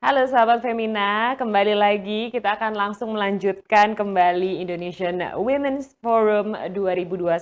Halo sahabat Femina, kembali lagi kita akan langsung melanjutkan kembali Indonesian Women's Forum 2021.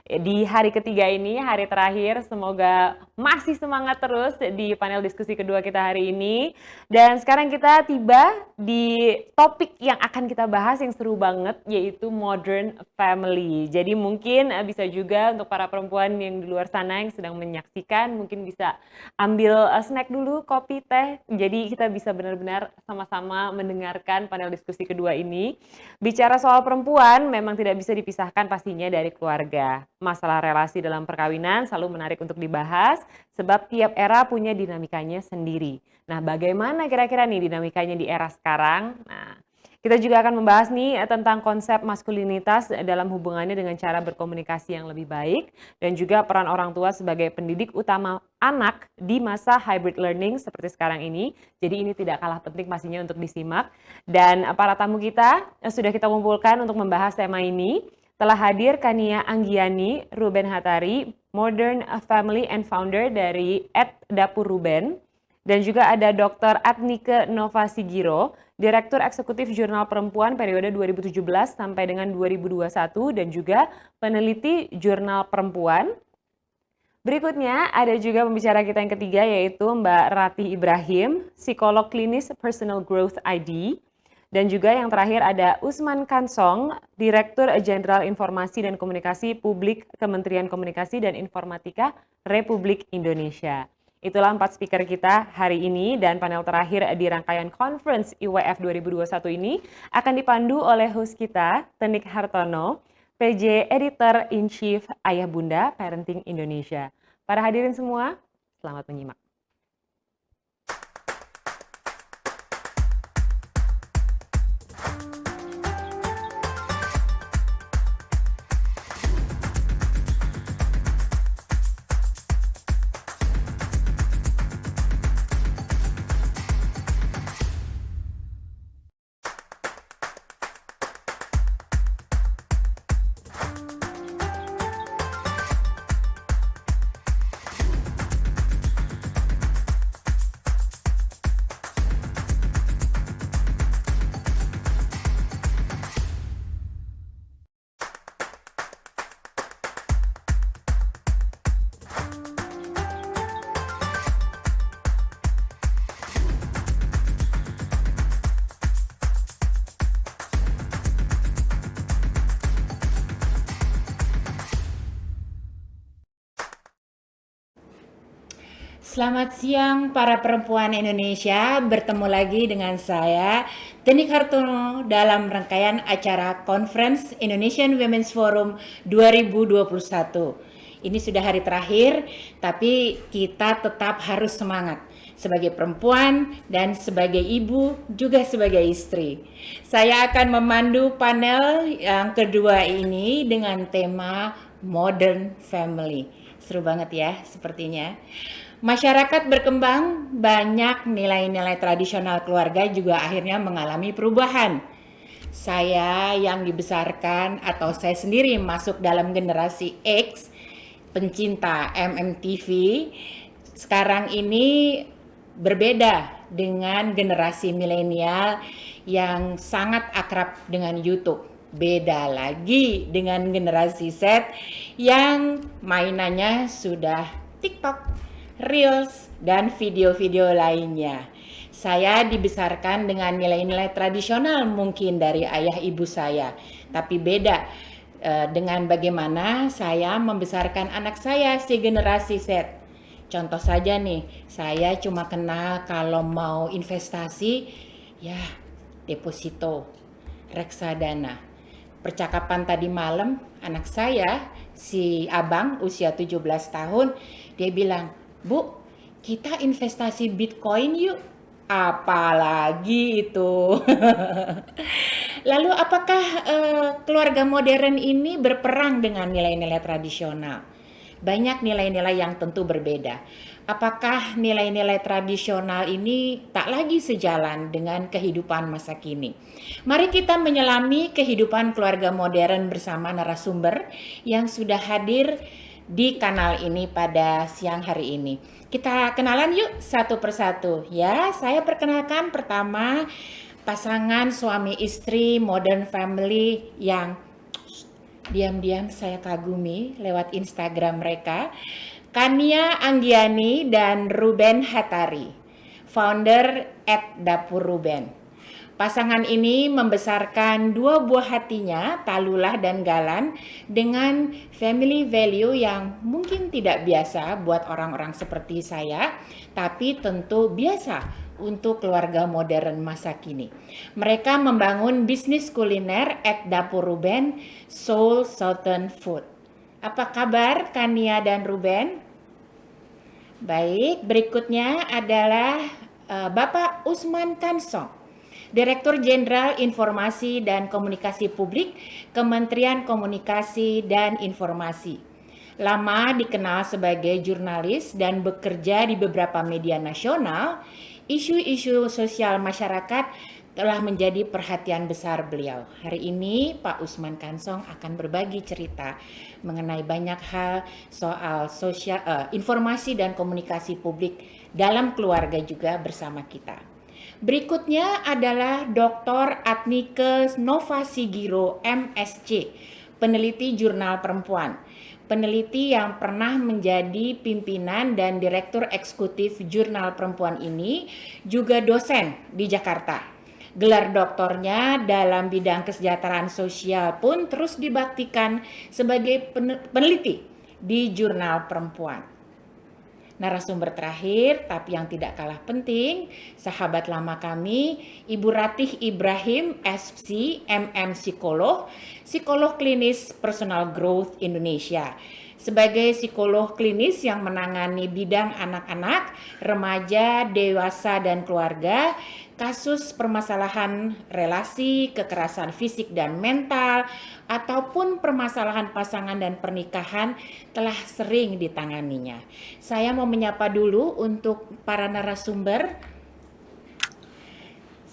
Di hari ketiga ini, hari terakhir, semoga masih semangat terus di panel diskusi kedua kita hari ini. Dan sekarang kita tiba di topik yang akan kita bahas yang seru banget, yaitu modern family. Jadi mungkin bisa juga untuk para perempuan yang di luar sana yang sedang menyaksikan, mungkin bisa ambil snack dulu, kopi, teh. Jadi kita bisa benar-benar sama-sama mendengarkan panel diskusi kedua ini. Bicara soal perempuan memang tidak bisa dipisahkan pastinya dari keluarga. Masalah relasi dalam perkawinan selalu menarik untuk dibahas sebab tiap era punya dinamikanya sendiri. Nah, bagaimana kira-kira nih dinamikanya di era sekarang? Nah, kita juga akan membahas nih tentang konsep maskulinitas dalam hubungannya dengan cara berkomunikasi yang lebih baik dan juga peran orang tua sebagai pendidik utama anak di masa hybrid learning seperti sekarang ini. Jadi ini tidak kalah penting pastinya untuk disimak. Dan para tamu kita sudah kita kumpulkan untuk membahas tema ini. Telah hadir Kania Anggiani, Ruben Hatari, Modern Family and Founder dari @dapur Ruben. Dan juga ada Dr. Adnike Nova Sigiro, Direktur Eksekutif Jurnal Perempuan periode 2017 sampai dengan 2021 dan juga peneliti Jurnal Perempuan. Berikutnya ada juga pembicara kita yang ketiga yaitu Mbak Ratih Ibrahim, psikolog klinis Personal Growth ID. Dan juga yang terakhir ada Usman Kansong, Direktur Jenderal Informasi dan Komunikasi Publik Kementerian Komunikasi dan Informatika Republik Indonesia. Itulah 4 speaker kita hari ini dan panel terakhir di rangkaian Conference IWF 2021 ini akan dipandu oleh host kita, Tenik Hartono, PJ Editor in Chief Ayah Bunda Parenting Indonesia. Para hadirin semua, selamat menyimak. Selamat siang para perempuan Indonesia, bertemu lagi dengan saya Tenik Hartono dalam rangkaian acara Conference Indonesian Women's Forum 2021. Ini sudah hari terakhir, tapi kita tetap harus semangat sebagai perempuan dan sebagai ibu, juga sebagai istri. Saya akan memandu panel yang kedua ini dengan tema Modern Family. Seru banget ya sepertinya. Masyarakat berkembang, banyak nilai-nilai tradisional keluarga juga akhirnya mengalami perubahan. Saya yang dibesarkan atau saya sendiri masuk dalam generasi X, pencinta MMTV, sekarang ini berbeda dengan generasi milenial yang sangat akrab dengan YouTube. Beda lagi dengan generasi Z yang mainannya sudah TikTok, Reels, dan video-video lainnya. Saya dibesarkan dengan nilai-nilai tradisional mungkin dari ayah ibu saya, tapi beda dengan bagaimana saya membesarkan anak saya si generasi Z. Contoh saja nih, saya cuma kenal kalau mau investasi, ya deposito, reksadana. Percakapan tadi malam, anak saya, si abang usia 17 tahun, dia bilang, "Bu, kita investasi Bitcoin yuk." Apalagi itu. Lalu apakah keluarga modern ini berperang dengan nilai-nilai tradisional? Banyak nilai-nilai yang tentu berbeda. Apakah nilai-nilai tradisional ini tak lagi sejalan dengan kehidupan masa kini? Mari kita menyelami kehidupan keluarga modern bersama narasumber yang sudah hadir di kanal ini pada siang hari ini. Kita kenalan yuk satu persatu ya. Saya perkenalkan pertama pasangan suami istri modern family yang diam-diam saya kagumi lewat Instagram mereka. Kania Anggiani dan Ruben Hatari, founder @dapur Ruben. Pasangan ini membesarkan dua buah hatinya, Tallulah dan Galan, dengan family value yang mungkin tidak biasa buat orang-orang seperti saya, tapi tentu biasa untuk keluarga modern masa kini. Mereka membangun bisnis kuliner @dapur Ruben, Soul Southern Food. Apa kabar Kania dan Ruben? Baik, berikutnya adalah Bapak Usman Kansong, Direktur Jenderal Informasi dan Komunikasi Publik, Kementerian Komunikasi dan Informasi. Lama dikenal sebagai jurnalis dan bekerja di beberapa media nasional, isu-isu sosial masyarakat telah menjadi perhatian besar beliau. Hari ini Pak Usman Kansong akan berbagi cerita mengenai banyak hal soal informasi dan komunikasi publik dalam keluarga juga bersama kita. Berikutnya adalah Dr. Adnike Nova Sigiro, MSc, peneliti jurnal perempuan. Peneliti yang pernah menjadi pimpinan dan direktur eksekutif jurnal perempuan ini juga dosen di Jakarta. Gelar doktornya dalam bidang kesejahteraan sosial pun terus dibaktikan sebagai peneliti di jurnal perempuan. Narasumber terakhir, tapi yang tidak kalah penting, sahabat lama kami, Ibu Ratih Ibrahim, SC, MM Psikolog, Psikolog Klinis Personal Growth Indonesia. Sebagai psikolog klinis yang menangani bidang anak-anak, remaja, dewasa, dan keluarga, kasus permasalahan relasi, kekerasan fisik dan mental, ataupun permasalahan pasangan dan pernikahan telah sering ditanganinya. Saya mau menyapa dulu untuk para narasumber.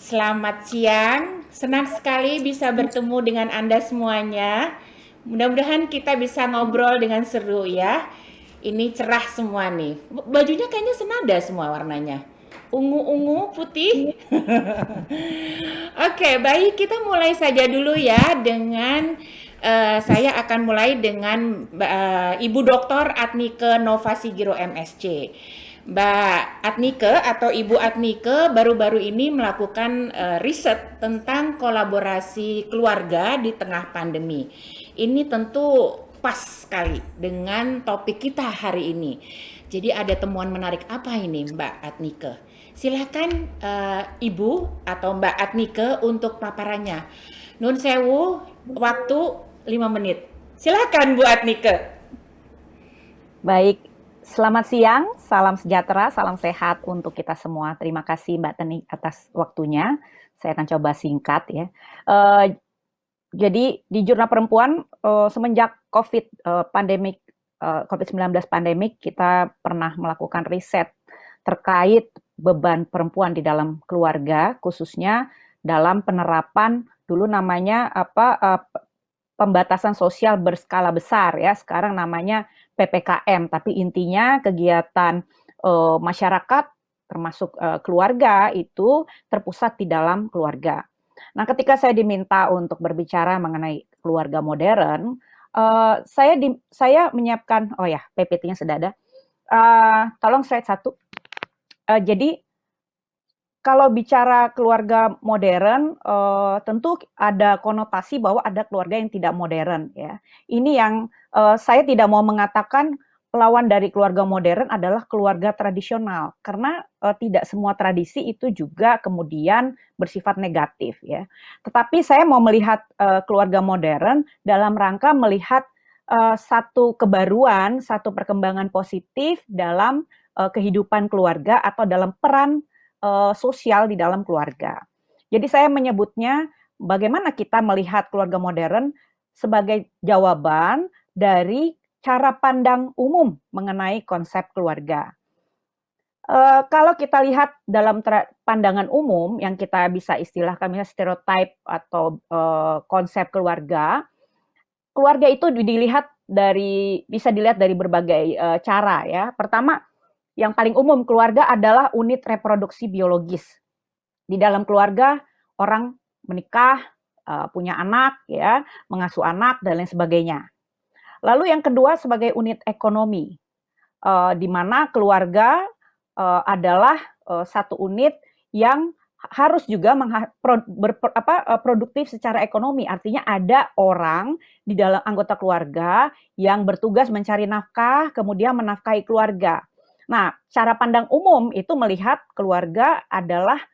Selamat siang, senang sekali bisa bertemu dengan Anda semuanya. Mudah-mudahan kita bisa ngobrol dengan seru ya. Ini cerah semua nih. Bajunya kayaknya senada semua warnanya. Ungu-ungu, putih. Oke, baik, kita mulai saja dulu ya dengan saya akan mulai dengan Ibu Dr. Adnike Nova Sigiro, MSc. Mbak Adnike atau Ibu Adnike baru-baru ini melakukan riset tentang kolaborasi keluarga di tengah pandemi. Ini tentu pas sekali dengan topik kita hari ini. Jadi ada temuan menarik apa ini Mbak Adnike? Silakan Ibu atau Mbak Adnike untuk paparannya. Nun sewu, waktu 5 menit. Silakan Bu Adnike. Baik, selamat siang, salam sejahtera, salam sehat untuk kita semua. Terima kasih Mbak Teni atas waktunya. Saya akan coba singkat ya. Jadi di Jurnal Perempuan semenjak COVID-19 pandemik, kita pernah melakukan riset terkait beban perempuan di dalam keluarga, khususnya dalam penerapan dulu namanya pembatasan sosial berskala besar ya, sekarang namanya PPKM, tapi intinya kegiatan masyarakat termasuk keluarga itu terpusat di dalam keluarga. Nah, ketika saya diminta untuk berbicara mengenai keluarga modern, saya menyiapkan, oh ya, PPT-nya sudah ada. Tolong slide 1. Jadi kalau bicara keluarga modern, tentu ada konotasi bahwa ada keluarga yang tidak modern ya. Ini yang saya tidak mau mengatakan lawan dari keluarga modern adalah keluarga tradisional, karena tidak semua tradisi itu juga kemudian bersifat negatif ya. Tetapi saya mau melihat keluarga modern dalam rangka melihat satu kebaruan, satu perkembangan positif dalam kehidupan keluarga atau dalam peran sosial di dalam keluarga. Jadi saya menyebutnya bagaimana kita melihat keluarga modern sebagai jawaban dari cara pandang umum mengenai konsep keluarga. Kalau kita lihat dalam pandangan umum yang kita bisa istilahkan misalnya stereotip atau konsep keluarga, keluarga itu dilihat bisa dilihat dari berbagai cara ya. Pertama, yang paling umum keluarga adalah unit reproduksi biologis. Di dalam keluarga orang menikah, punya anak ya, mengasuh anak dan lain sebagainya. Lalu yang kedua sebagai unit ekonomi, di mana keluarga adalah satu unit yang harus juga produktif secara ekonomi. Artinya ada orang di dalam anggota keluarga yang bertugas mencari nafkah, kemudian menafkahi keluarga. Nah, cara pandang umum itu melihat keluarga adalah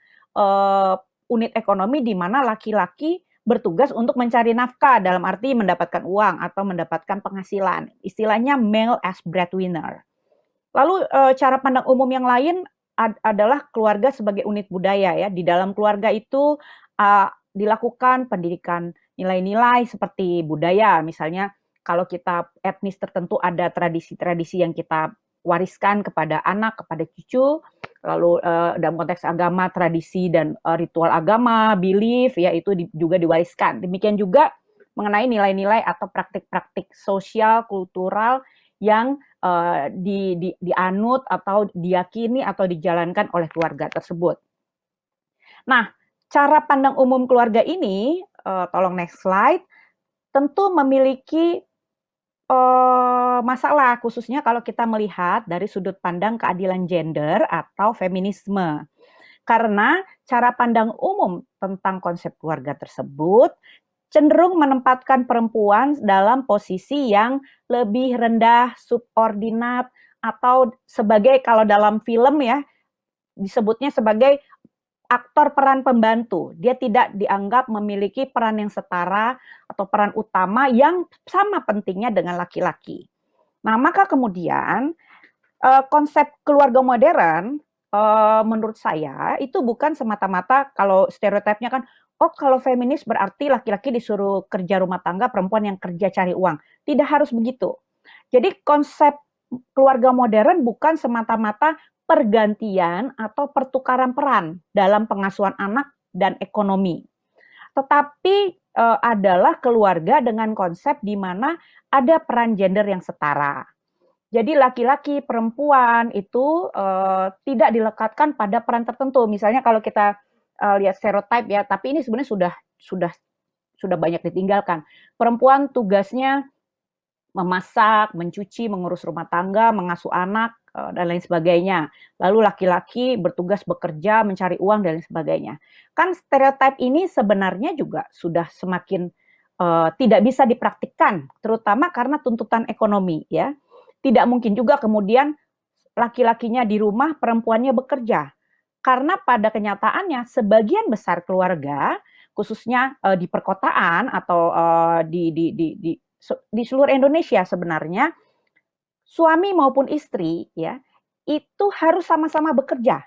unit ekonomi di mana laki-laki bertugas untuk mencari nafkah dalam arti mendapatkan uang atau mendapatkan penghasilan. Istilahnya male as breadwinner. Lalu cara pandang umum yang lain adalah keluarga sebagai unit budaya ya. Di dalam keluarga itu dilakukan pendidikan nilai-nilai seperti budaya. Misalnya kalau kita etnis tertentu ada tradisi-tradisi yang kita wariskan kepada anak, kepada cucu. Lalu dalam konteks agama, tradisi dan ritual agama, belief ya itu juga diwariskan. Demikian juga mengenai nilai-nilai atau praktik-praktik sosial, kultural yang dianut atau diyakini atau dijalankan oleh keluarga tersebut. Nah, cara pandang umum keluarga ini, tolong next slide, tentu memiliki masalah khususnya kalau kita melihat dari sudut pandang keadilan gender atau feminisme. Karena cara pandang umum tentang konsep keluarga tersebut cenderung menempatkan perempuan dalam posisi yang lebih rendah, subordinat, atau sebagai kalau dalam film ya disebutnya sebagai aktor peran pembantu. Dia tidak dianggap memiliki peran yang setara atau peran utama yang sama pentingnya dengan laki-laki. Nah, maka kemudian konsep keluarga modern menurut saya itu bukan semata-mata kalau stereotipnya kan oh kalau feminis berarti laki-laki disuruh kerja rumah tangga, perempuan yang kerja cari uang. Tidak harus begitu. Jadi konsep keluarga modern bukan semata-mata pergantian atau pertukaran peran dalam pengasuhan anak dan ekonomi. Tetapi adalah keluarga dengan konsep di mana ada peran gender yang setara. Jadi laki-laki, perempuan itu tidak dilekatkan pada peran tertentu. Misalnya kalau kita lihat stereotip ya, tapi ini sebenarnya sudah banyak ditinggalkan. Perempuan tugasnya memasak, mencuci, mengurus rumah tangga, mengasuh anak dan lain sebagainya. Lalu laki-laki bertugas bekerja, mencari uang dan lain sebagainya. Kan stereotip ini sebenarnya juga sudah semakin tidak bisa dipraktikkan, terutama karena tuntutan ekonomi ya. Tidak mungkin juga kemudian laki-lakinya di rumah, perempuannya bekerja. Karena pada kenyataannya sebagian besar keluarga, khususnya di perkotaan atau di seluruh Indonesia sebenarnya, suami maupun istri ya itu harus sama-sama bekerja.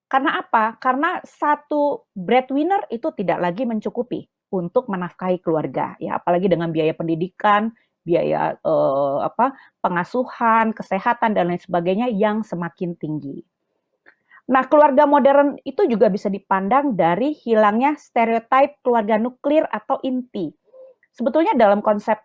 Karena apa? Karena satu breadwinner itu tidak lagi mencukupi untuk menafkahi keluarga, ya apalagi dengan biaya pendidikan, biaya pengasuhan, kesehatan dan lain sebagainya yang semakin tinggi. Nah, keluarga modern itu juga bisa dipandang dari hilangnya stereotip keluarga nuklir atau inti. Sebetulnya dalam konsep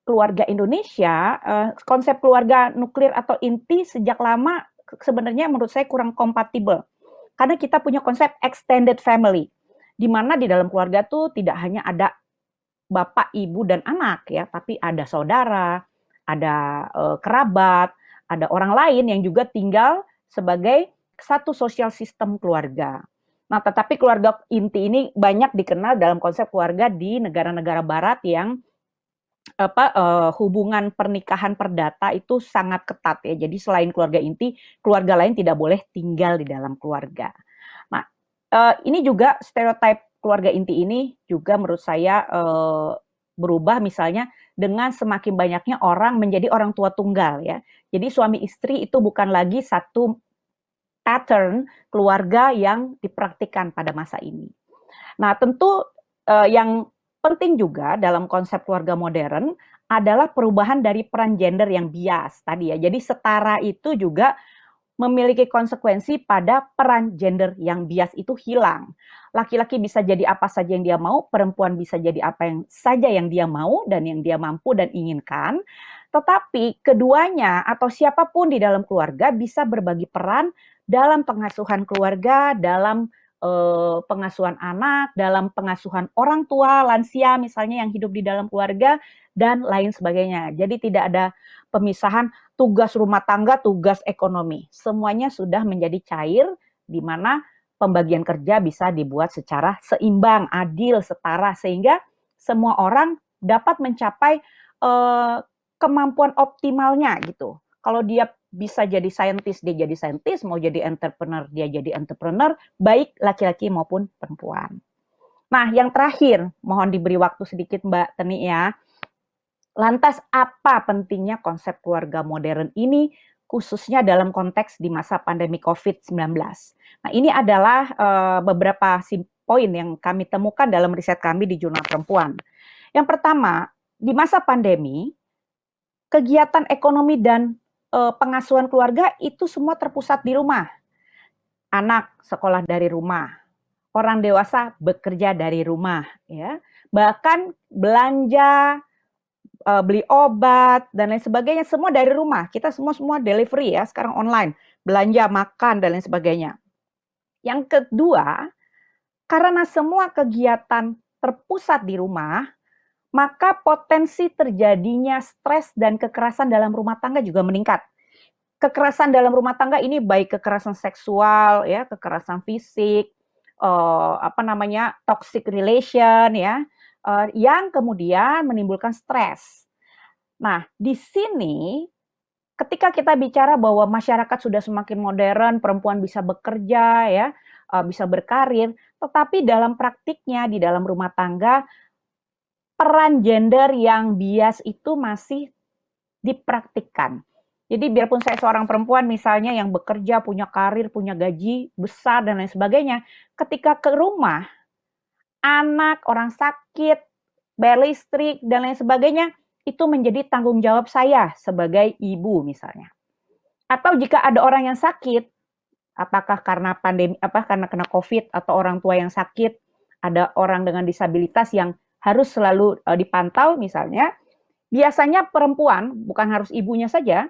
keluarga Indonesia, konsep keluarga nuklir atau inti sejak lama sebenarnya menurut saya kurang kompatibel. Karena kita punya konsep extended family, di mana di dalam keluarga tuh tidak hanya ada bapak, ibu, dan anak ya, tapi ada saudara, ada kerabat, ada orang lain yang juga tinggal sebagai satu sosial sistem keluarga. Nah, tetapi keluarga inti ini banyak dikenal dalam konsep keluarga di negara-negara barat yang hubungan pernikahan perdata itu sangat ketat ya. Jadi selain keluarga inti, keluarga lain tidak boleh tinggal di dalam keluarga. Nah, ini juga stereotip keluarga inti ini juga menurut saya berubah misalnya dengan semakin banyaknya orang menjadi orang tua tunggal ya. Jadi suami istri itu bukan lagi satu pattern keluarga yang dipraktikkan pada masa ini. Nah, tentu yang penting juga dalam konsep keluarga modern adalah perubahan dari peran gender yang bias tadi ya. Jadi setara itu juga memiliki konsekuensi pada peran gender yang bias itu hilang. Laki-laki bisa jadi apa saja yang dia mau, perempuan bisa jadi apa yang saja yang dia mau dan yang dia mampu dan inginkan. Tetapi keduanya atau siapapun di dalam keluarga bisa berbagi peran dalam pengasuhan keluarga, dalam pengasuhan anak, dalam pengasuhan orang tua, lansia misalnya yang hidup di dalam keluarga, dan lain sebagainya. Jadi tidak ada pemisahan tugas rumah tangga, tugas ekonomi. Semuanya sudah menjadi cair, di mana pembagian kerja bisa dibuat secara seimbang, adil, setara, sehingga semua orang dapat mencapai kemampuan optimalnya gitu. Kalau dia bisa jadi saintis, dia jadi saintis, mau jadi entrepreneur, dia jadi entrepreneur, baik laki-laki maupun perempuan. Nah, yang terakhir, mohon diberi waktu sedikit Mbak Teni ya. Lantas apa pentingnya konsep keluarga modern ini, khususnya dalam konteks di masa pandemi COVID-19? Nah, ini adalah beberapa poin yang kami temukan dalam riset kami di Jurnal Perempuan. Yang pertama, di masa pandemi, kegiatan ekonomi dan pengasuhan keluarga itu semua terpusat di rumah. Anak sekolah dari rumah, orang dewasa bekerja dari rumah, ya. Bahkan belanja, beli obat dan lain sebagainya semua dari rumah. Kita semua delivery ya, sekarang online, belanja, makan dan lain sebagainya. Yang kedua, karena semua kegiatan terpusat di rumah, maka potensi terjadinya stres dan kekerasan dalam rumah tangga juga meningkat. Kekerasan dalam rumah tangga ini baik kekerasan seksual, ya, kekerasan fisik, toxic relation, ya, yang kemudian menimbulkan stres. Nah, di sini ketika kita bicara bahwa masyarakat sudah semakin modern, perempuan bisa bekerja, ya, bisa berkarir, tetapi dalam praktiknya di dalam rumah tangga peran gender yang bias itu masih dipraktikkan. Jadi biarpun saya seorang perempuan misalnya yang bekerja, punya karir, punya gaji besar dan lain sebagainya, ketika ke rumah, anak, orang sakit, bayar listrik dan lain sebagainya, itu menjadi tanggung jawab saya sebagai ibu misalnya. Atau jika ada orang yang sakit, apakah karena pandemi, karena kena COVID atau orang tua yang sakit, ada orang dengan disabilitas yang harus selalu dipantau misalnya, biasanya perempuan, bukan harus ibunya saja,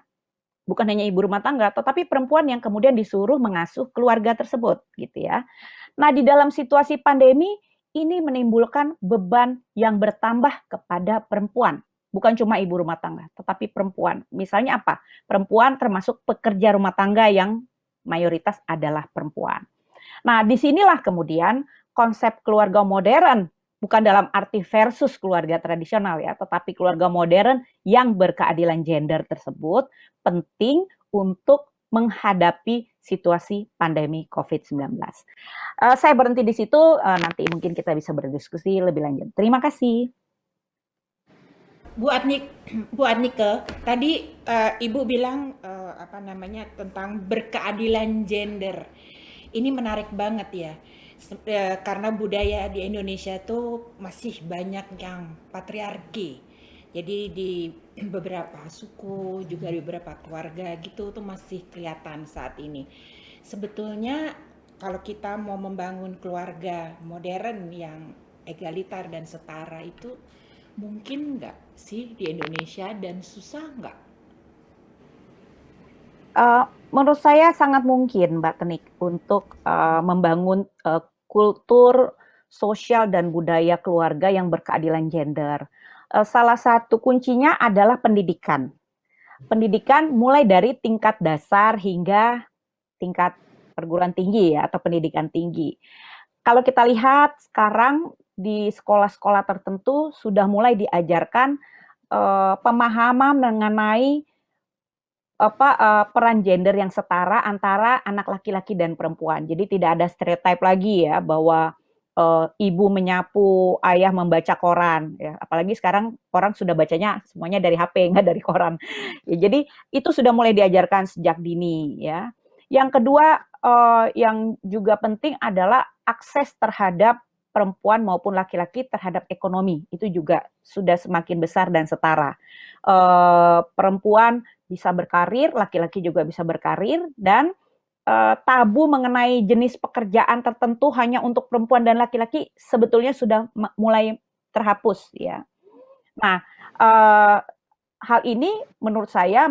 bukan hanya ibu rumah tangga, tetapi perempuan yang kemudian disuruh mengasuh keluarga tersebut, gitu ya. Nah, di dalam situasi pandemi, ini menimbulkan beban yang bertambah kepada perempuan. Bukan cuma ibu rumah tangga, tetapi perempuan. Misalnya apa? Perempuan termasuk pekerja rumah tangga yang mayoritas adalah perempuan. Nah, disinilah kemudian konsep keluarga modern, bukan dalam arti versus keluarga tradisional ya, tetapi keluarga modern yang berkeadilan gender tersebut penting untuk menghadapi situasi pandemi COVID-19. Saya berhenti di situ, nanti mungkin kita bisa berdiskusi lebih lanjut. Terima kasih. Bu Adnike, tadi Ibu bilang tentang berkeadilan gender. Ini menarik banget ya. Karena budaya di Indonesia tuh masih banyak yang patriarki. Jadi di beberapa suku, juga di beberapa keluarga gitu tuh masih kelihatan saat ini. Sebetulnya kalau kita mau membangun keluarga modern yang egaliter dan setara itu mungkin nggak sih di Indonesia dan susah nggak? Menurut saya sangat mungkin, Mbak Tenik, untuk membangun kultur sosial dan budaya keluarga yang berkeadilan gender. Salah satu kuncinya adalah pendidikan. Pendidikan mulai dari tingkat dasar hingga tingkat perguruan tinggi ya, atau pendidikan tinggi. Kalau kita lihat sekarang di sekolah-sekolah tertentu sudah mulai diajarkan pemahaman mengenai peran gender yang setara antara anak laki-laki dan perempuan. Jadi tidak ada stereotip lagi ya bahwa ibu menyapu, ayah membaca koran. Ya. Apalagi sekarang orang sudah bacanya semuanya dari HP, nggak dari koran. Ya, jadi itu sudah mulai diajarkan sejak dini. Ya. Yang kedua yang juga penting adalah akses terhadap perempuan maupun laki-laki terhadap ekonomi. Itu juga sudah semakin besar dan setara. Perempuan bisa berkarir, laki-laki juga bisa berkarir, dan tabu mengenai jenis pekerjaan tertentu hanya untuk perempuan dan laki-laki sebetulnya sudah mulai terhapus ya. Nah, hal ini menurut saya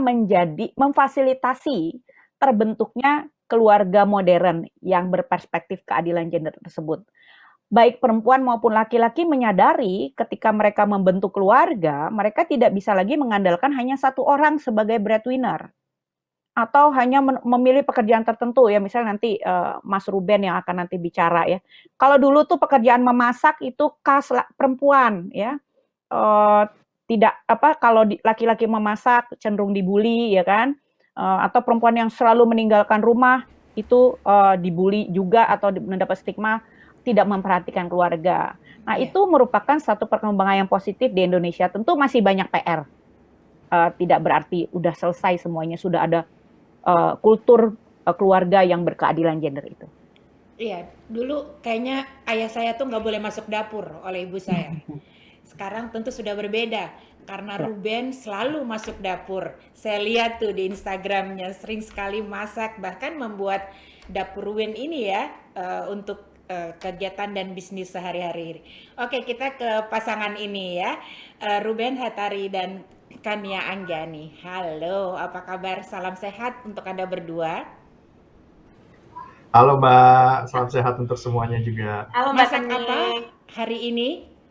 memfasilitasi terbentuknya keluarga modern yang berperspektif keadilan gender tersebut. Baik perempuan maupun laki-laki menyadari ketika mereka membentuk keluarga, mereka tidak bisa lagi mengandalkan hanya satu orang sebagai breadwinner atau hanya memilih pekerjaan tertentu ya, misalnya nanti Mas Ruben yang akan nanti bicara ya. Kalau dulu tuh pekerjaan memasak itu khas perempuan ya, tidak kalau laki-laki memasak cenderung dibully ya kan, atau perempuan yang selalu meninggalkan rumah itu dibully juga atau mendapat stigma tidak memperhatikan keluarga. Nah Iya. itu merupakan satu perkembangan yang positif di Indonesia. Tentu masih banyak PR. Tidak berarti udah selesai semuanya, sudah ada kultur keluarga yang berkeadilan gender itu. Iya, dulu kayaknya ayah saya tuh nggak boleh masuk dapur oleh ibu saya. Sekarang tentu sudah berbeda karena Ya. Ruben selalu masuk dapur. Saya lihat tuh di Instagramnya sering sekali masak, bahkan membuat dapur Ruben ini ya untuk kegiatan dan bisnis sehari-hari. Oke, kita ke pasangan ini ya, Ruben Hattari dan Kania Anggani. Halo, apa kabar? Salam sehat untuk Anda berdua. Halo Mbak, salam sehat untuk semuanya juga. Halo Mbak Masak Tani. apa hari ini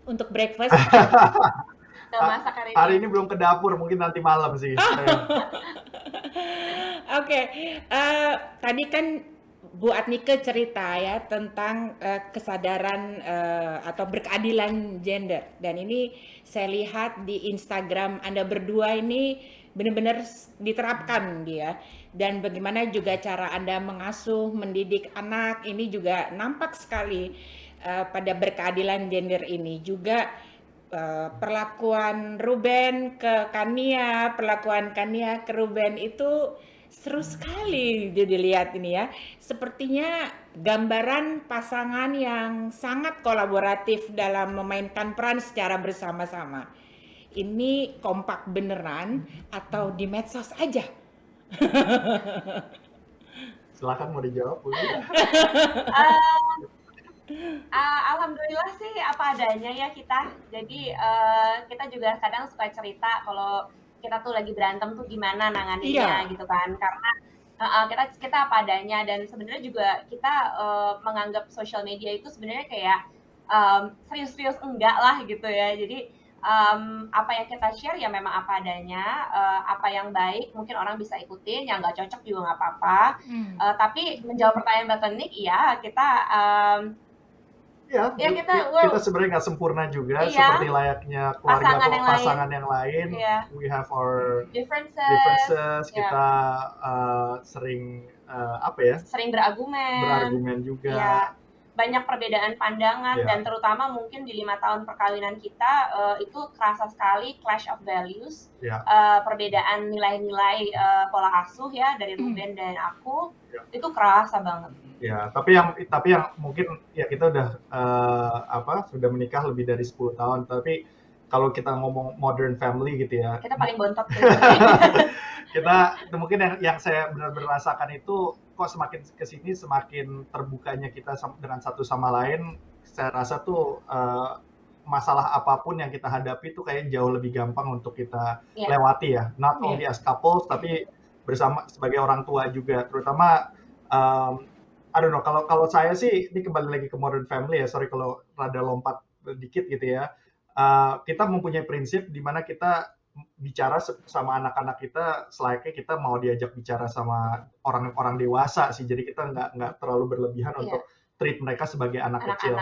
untuk breakfast? Udah masak hari Hari ini? ini belum ke dapur, mungkin nanti malam sih. Oke, tadi kan Bu Adnike cerita ya tentang kesadaran atau berkeadilan gender, dan ini saya lihat di Instagram Anda berdua ini benar-benar diterapkan dia, dan bagaimana juga cara Anda mengasuh, mendidik anak ini juga nampak sekali pada berkeadilan gender ini juga. Perlakuan Ruben ke Kania, perlakuan Kania ke Ruben itu seru sekali dilihat ini ya. Sepertinya gambaran pasangan yang sangat kolaboratif dalam memainkan peran secara bersama-sama. Ini kompak beneran atau di medsos aja? Silakan mau dijawab, Bu. Alhamdulillah sih apa adanya ya kita. Jadi kita juga kadang suka cerita kalau kita tuh lagi berantem tuh gimana nanganinnya Iya. gitu kan. Karena kita apa adanya, dan sebenarnya juga kita menganggap sosial media itu sebenarnya kayak serius-serius enggak lah gitu ya. Jadi apa yang kita share ya memang apa adanya, apa yang baik mungkin orang bisa ikutin, yang nggak cocok juga nggak apa-apa. Tapi menjawab pertanyaan Mbak Tenik, ya kita Ya, ya kita kita sebenarnya nggak sempurna juga, iya, seperti layaknya keluarga pasangan atau yang lain. pasangan yang lain. Iya. We have our Differences, differences, ya, kita sering apa ya, sering berargumen, berargumen juga. ya, banyak perbedaan pandangan, Ya. dan terutama mungkin di 5 tahun perkawinan kita itu kerasa sekali clash of values, Ya. Perbedaan nilai-nilai pola asuh ya dari Ruben dan aku, Ya. itu kerasa banget. Ya, tapi yang mungkin ya kita udah sudah menikah lebih dari 10 tahun, tapi kalau kita ngomong modern family gitu ya. Kita paling bontot. Kita mungkin yang saya benar-benar rasakan itu kok semakin kesini semakin terbukanya kita dengan satu sama lain. Saya rasa tuh masalah apapun yang kita hadapi itu kayak jauh lebih gampang untuk kita lewati ya. Not only as couples tapi bersama sebagai orang tua juga, terutama I don't know, kalau saya sih, ini kembali lagi ke modern family ya, sorry kalau rada lompat dikit gitu ya. Kita mempunyai prinsip di mana kita bicara sama anak-anak kita selayaknya kita mau diajak bicara sama orang-orang dewasa sih. Jadi kita nggak terlalu berlebihan untuk treat mereka sebagai anak kecil.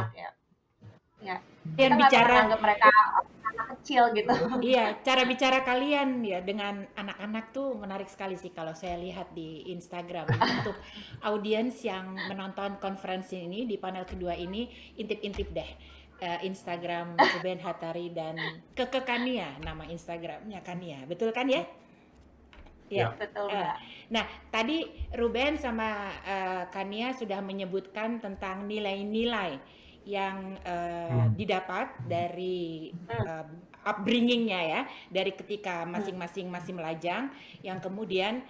Ya. Kita nggak bicara menganggap mereka anak kecil gitu. Iya, cara bicara kalian ya dengan anak-anak tuh menarik sekali sih kalau saya lihat di Instagram. Untuk audiens yang menonton konferensi ini di panel kedua ini, intip-intip deh Instagram Ruben Hattari dan Keke Kania, nama Instagramnya Kania, betul kan ya? Ya. Betul. Nah, tadi Ruben sama Kania sudah menyebutkan tentang nilai-nilai yang didapat dari upbringingnya ya, dari ketika masing-masing masih melajang, yang kemudian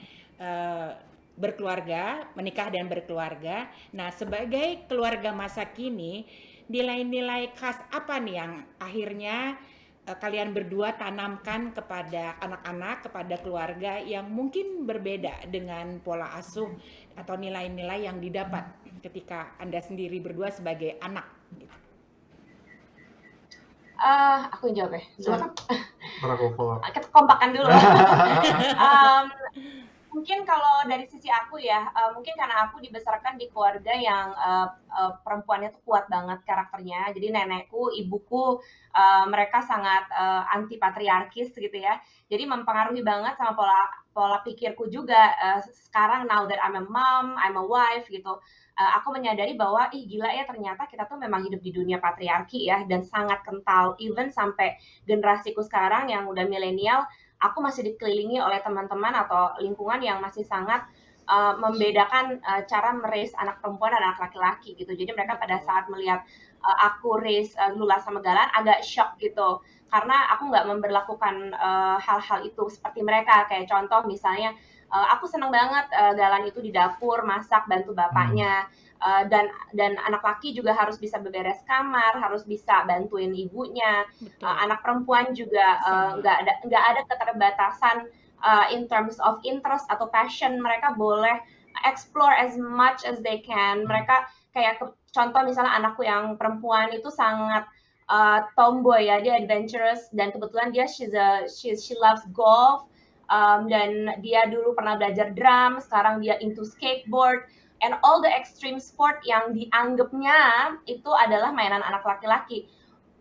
berkeluarga, menikah dan berkeluarga. Nah, sebagai keluarga masa kini, nilai-nilai khas apa nih yang akhirnya kalian berdua tanamkan kepada anak-anak, kepada keluarga yang mungkin berbeda dengan pola asuh atau nilai-nilai yang didapat ketika Anda sendiri berdua sebagai anak gitu. Aku yang jawab ya. Silakan. Ntar aku follow up. Kita kompakan dulu. Mungkin kalau dari sisi aku ya, mungkin karena aku dibesarkan di keluarga yang perempuannya tuh kuat banget karakternya. Jadi nenekku, ibuku, mereka sangat anti patriarkis gitu ya. Jadi mempengaruhi banget sama pola pikirku juga. Sekarang now that I'm a mom, I'm a wife gitu, aku menyadari bahwa gila ya, ternyata kita tuh memang hidup di dunia patriarki ya, dan sangat kental. Even sampai generasiku sekarang yang udah milenial, aku masih dikelilingi oleh teman-teman atau lingkungan yang masih sangat membedakan cara meraise anak perempuan dan anak laki-laki gitu. Jadi mereka pada saat melihat aku raise Lula sama Galan agak shock gitu, karena aku nggak memberlakukan hal-hal itu seperti mereka. Kayak contoh misalnya, aku seneng banget Galan itu di dapur masak bantu bapaknya. Dan anak laki juga harus bisa beberes kamar, harus bisa bantuin ibunya. Anak perempuan juga nggak ada keterbatasan in terms of interest atau passion. Mereka boleh explore as much as they can. Mereka kayak contoh misalnya anakku yang perempuan itu sangat tomboy ya, dia adventurous, dan kebetulan dia she loves golf, dan dia dulu pernah belajar drum, sekarang dia into skateboard. And all the extreme sport yang dianggapnya itu adalah mainan anak laki-laki,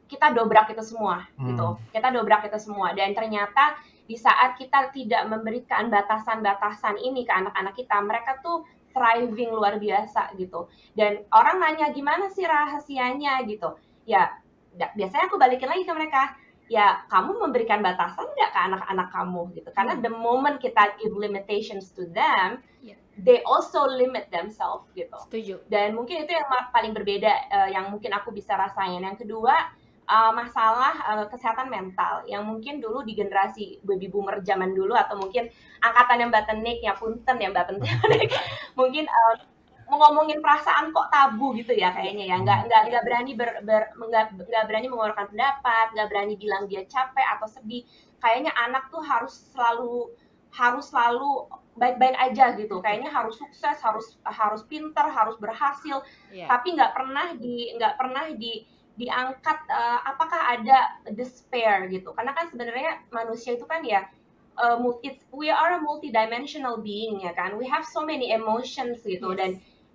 kita dobrak itu semua gitu. Kita dobrak itu semua, dan ternyata di saat kita tidak memberikan batasan-batasan ini ke anak-anak kita, mereka tuh thriving luar biasa gitu. Dan orang nanya gimana sih rahasianya gitu, ya biasanya aku balikin lagi ke mereka, ya kamu memberikan batasan nggak ke anak-anak kamu gitu. Karena the moment kita give limitations to them, they also limit themselves gitu. Setuju. Dan mungkin itu yang paling berbeda, yang mungkin aku bisa rasain. Yang kedua, masalah kesehatan mental yang mungkin dulu di generasi baby boomer zaman dulu, atau mungkin angkatan yang Mbak Tenik, ya punten ya Mbak Tenik, mungkin ngomongin perasaan kok tabu gitu ya kayaknya ya, nggak berani nggak berani mengeluarkan pendapat, nggak berani bilang dia capek atau sedih. Kayaknya anak tuh harus selalu baik-baik aja gitu, kayaknya harus sukses, harus pinter, harus berhasil, tapi nggak pernah diangkat apakah ada despair gitu. Karena kan sebenarnya manusia itu kan ya, we are a multidimensional being ya kan, we have so many emotions gitu.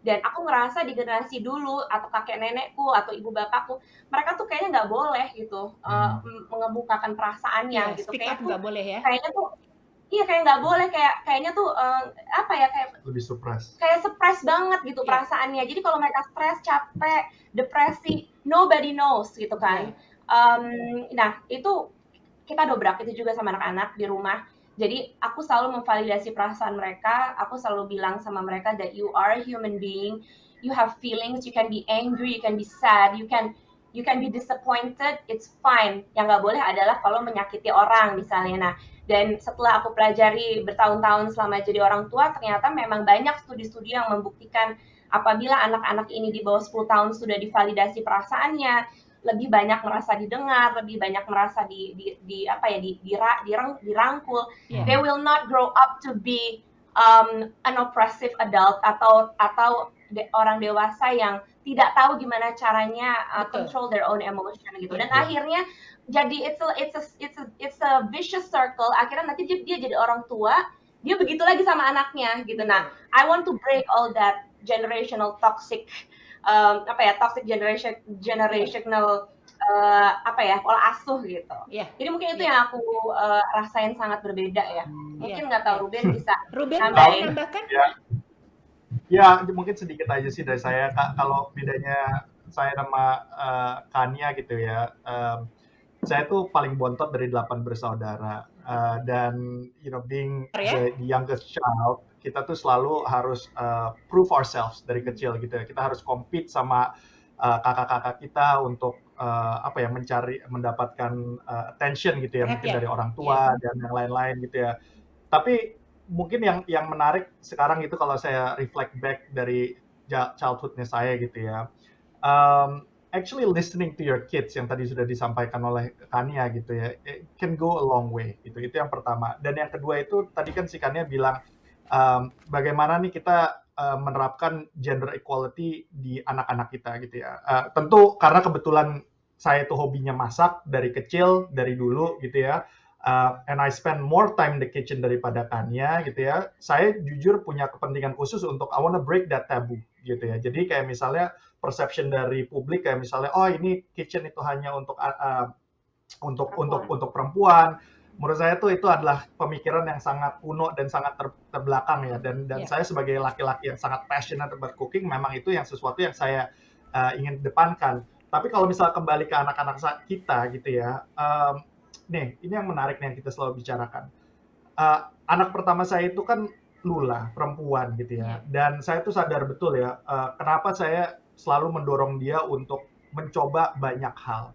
Dan aku ngerasa di generasi dulu atau kakek nenekku atau ibu bapakku, mereka tuh kayaknya nggak boleh gitu mengemukakan perasaannya gitu. Kayaknya nggak boleh ya. Kayaknya tuh iya, kayak nggak boleh, kayaknya tuh apa ya, kayak lebih suppress. Kayak suppress banget gitu perasaannya. Jadi kalau mereka stres, capek, depresi, nobody knows gitu kan. Nah, itu kita dobrak itu juga sama anak-anak di rumah. Jadi aku selalu memvalidasi perasaan mereka. Aku selalu bilang sama mereka that you are a human being, you have feelings, you can be angry, you can be sad, you can be disappointed, it's fine. Yang nggak boleh adalah kalau menyakiti orang misalnya. Nah, dan setelah aku pelajari bertahun-tahun selama jadi orang tua, ternyata memang banyak studi-studi yang membuktikan apabila anak-anak ini di bawah 10 tahun sudah divalidasi perasaannya, lebih banyak merasa didengar, lebih banyak merasa dirangkul. They will not grow up to be an oppressive adult atau orang dewasa yang tidak tahu gimana caranya control their own emotion gitu. Dan akhirnya jadi it's a vicious circle. Akhirnya nanti dia jadi orang tua, dia begitu lagi sama anaknya gitu. Nah, I want to break all that generational toxic toxic generational pola asuh gitu. Jadi mungkin itu yang aku rasain sangat berbeda ya. Mungkin nggak tahu Ruben bisa nambahin. Ya, mungkin sedikit aja sih dari saya. Kalau bedanya saya sama Kania gitu ya, saya tuh paling bontot dari 8 bersaudara, dan being the youngest child, kita tuh selalu harus prove ourselves dari kecil gitu ya. Kita harus compete sama kakak-kakak kita untuk mendapatkan attention gitu ya, mungkin dari orang tua dan yang lain-lain gitu ya. Tapi mungkin yang menarik sekarang itu kalau saya reflect back dari childhoodnya saya gitu ya, actually listening to your kids yang tadi sudah disampaikan oleh Kania gitu ya, it can go a long way gitu. Itu yang pertama. Dan yang kedua itu tadi kan si Kania bilang bagaimana nih kita menerapkan gender equality di anak-anak kita gitu ya. Tentu karena kebetulan saya itu hobinya masak dari kecil, dari dulu gitu ya. And I spend more time in the kitchen daripada Kania gitu ya. Saya jujur punya kepentingan khusus untuk I wanna break that taboo gitu ya. Jadi kayak misalnya perception dari publik kayak misalnya oh ini kitchen itu hanya untuk perempuan. Menurut saya tuh itu adalah pemikiran yang sangat kuno dan sangat terbelakang ya. Dan Ya. saya sebagai laki-laki yang sangat passionate about cooking, memang itu yang sesuatu yang saya ingin depankan. Tapi kalau misalnya kembali ke anak-anak kita gitu ya, nih ini yang menarik nih yang kita selalu bicarakan. Anak pertama saya itu kan Lula, perempuan gitu ya. Dan saya tuh sadar betul ya, kenapa saya selalu mendorong dia untuk mencoba banyak hal.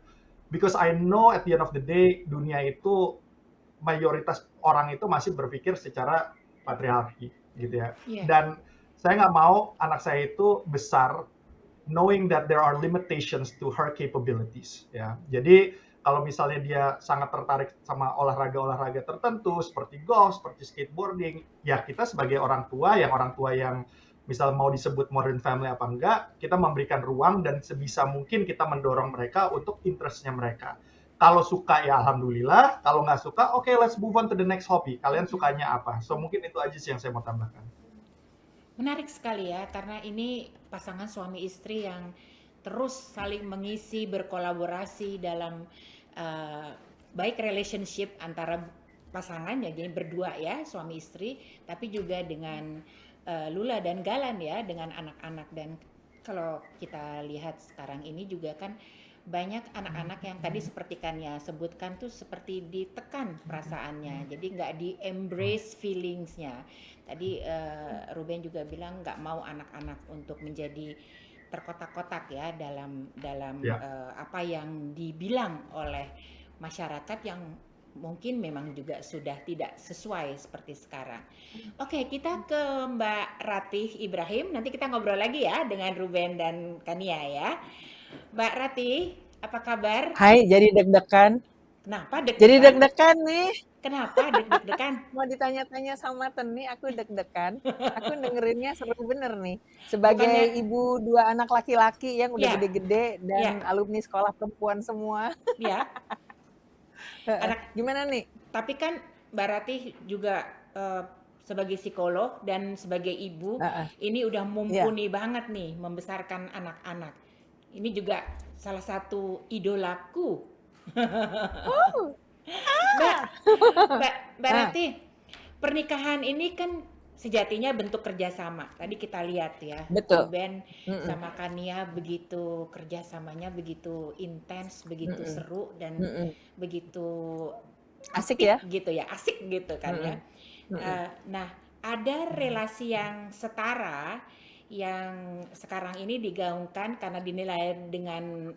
Because I know at the end of the day, dunia itu mayoritas orang itu masih berpikir secara patriarki gitu ya. Iya. Dan saya nggak mau anak saya itu besar knowing that there are limitations to her capabilities ya. Jadi kalau misalnya dia sangat tertarik sama olahraga-olahraga tertentu seperti golf, seperti skateboarding, ya kita sebagai orang tua yang misal mau disebut modern family apa enggak, kita memberikan ruang dan sebisa mungkin kita mendorong mereka untuk interestnya mereka. Kalau suka ya alhamdulillah, kalau nggak suka oke, let's move on to the next hobby. Kalian sukanya apa? So mungkin itu aja sih yang saya mau tambahkan. Menarik sekali ya, karena ini pasangan suami istri yang terus saling mengisi, berkolaborasi dalam baik relationship antara pasangan ya, jadi berdua ya, suami istri, tapi juga dengan Lula dan Galan ya, dengan anak-anak. Dan kalau kita lihat sekarang ini juga kan banyak anak-anak yang tadi seperti Kania sebutkan tuh seperti ditekan perasaannya, jadi nggak di-embrace feelingsnya. Tadi Ruben juga bilang nggak mau anak-anak untuk menjadi terkotak-kotak ya dalam apa yang dibilang oleh masyarakat yang mungkin memang juga sudah tidak sesuai seperti sekarang. Oke, kita ke Mbak Ratih Ibrahim. Nanti kita ngobrol lagi ya dengan Ruben dan Kania ya. Mbak Ratih, apa kabar? Hai, jadi deg-degan. Kenapa Jadi deg-degan? deg-degan nih. Kenapa deg-degan? Mau ditanya-tanya sama Teni, aku deg-degan. Aku dengerinnya seru bener nih. Sebagai Bukannya ibu dua anak laki-laki yang udah ya, gede-gede dan ya, alumni sekolah perempuan semua. ya. Anak, Gimana nih? tapi kan Mbak Ratih juga sebagai psikolog dan sebagai ibu, Heeh. ini udah Iya. mumpuni banget nih membesarkan anak-anak. Ini juga salah satu idolaku. Oh, Mbak ah, Ratih, pernikahan ini kan sejatinya bentuk kerjasama. Tadi kita lihat ya, betul. Ruben Mm-mm, sama Kania begitu kerjasamanya begitu intens, begitu mm-mm, seru dan mm-mm. begitu Asik apik ya? gitu ya, asik gitu kan ya. Mm-mm, mm-mm. Nah, ada relasi yang setara yang sekarang ini digaungkan karena dinilai dengan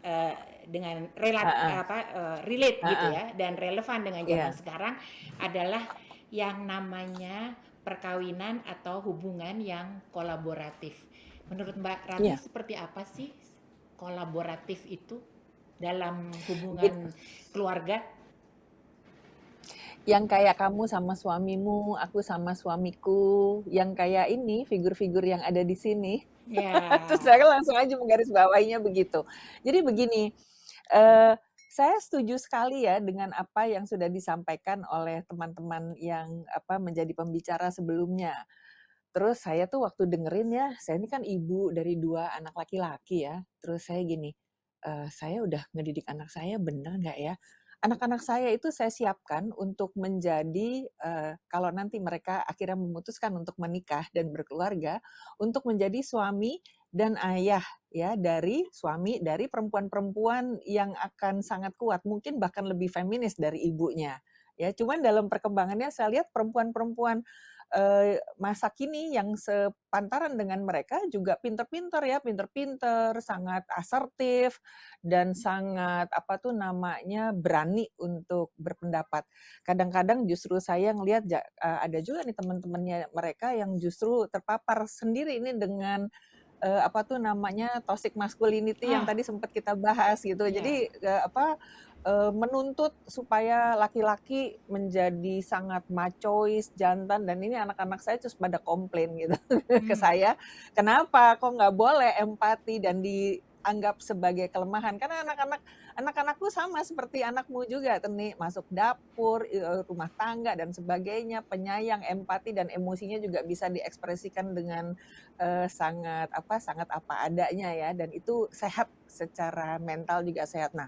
Ah, relate gitu ah, ya dan relevan dengan zaman iya. sekarang adalah yang namanya perkawinan atau hubungan yang kolaboratif. Menurut Mbak Ratih Iya. seperti apa sih kolaboratif itu dalam It- hubungan keluarga? yang kayak kamu sama suamimu, aku sama suamiku, yang kayak ini figur-figur yang ada di sini. Terus Ya, saya langsung aja menggarisbawahinya begitu. Jadi begini, eh, saya setuju sekali ya dengan apa yang sudah disampaikan oleh teman-teman yang menjadi pembicara sebelumnya. Terus saya tuh waktu dengerin ya, saya ini kan ibu dari 2 anak laki-laki ya. Terus saya gini, saya udah ngedidik anak saya bener nggak ya? Anak-anak saya itu saya siapkan untuk menjadi, kalau nanti mereka akhirnya memutuskan untuk menikah dan berkeluarga, untuk menjadi suami dan ayah ya dari perempuan-perempuan yang akan sangat kuat, mungkin bahkan lebih feminis dari ibunya. Ya, cuman dalam perkembangannya saya lihat perempuan-perempuan masa kini yang sepantaran dengan mereka juga pinter-pinter ya, pinter-pinter, sangat asertif dan sangat berani untuk berpendapat. Kadang-kadang justru saya ngelihat ada juga nih teman-temannya mereka yang justru terpapar sendiri ini dengan apa tuh namanya, toxic masculinity yang Ah, tadi sempat kita bahas gitu. ya. Jadi, menuntut supaya laki-laki menjadi sangat machois, jantan, dan ini anak-anak saya terus pada komplain gitu ke Hmm. saya, "Kenapa kok nggak boleh empati dan dianggap sebagai kelemahan?" Karena anak-anakku sama seperti anakmu juga Teni, masuk dapur, rumah tangga dan sebagainya, penyayang, empati, dan emosinya juga bisa diekspresikan dengan, sangat apa adanya ya, dan itu sehat secara mental juga sehat. Nah,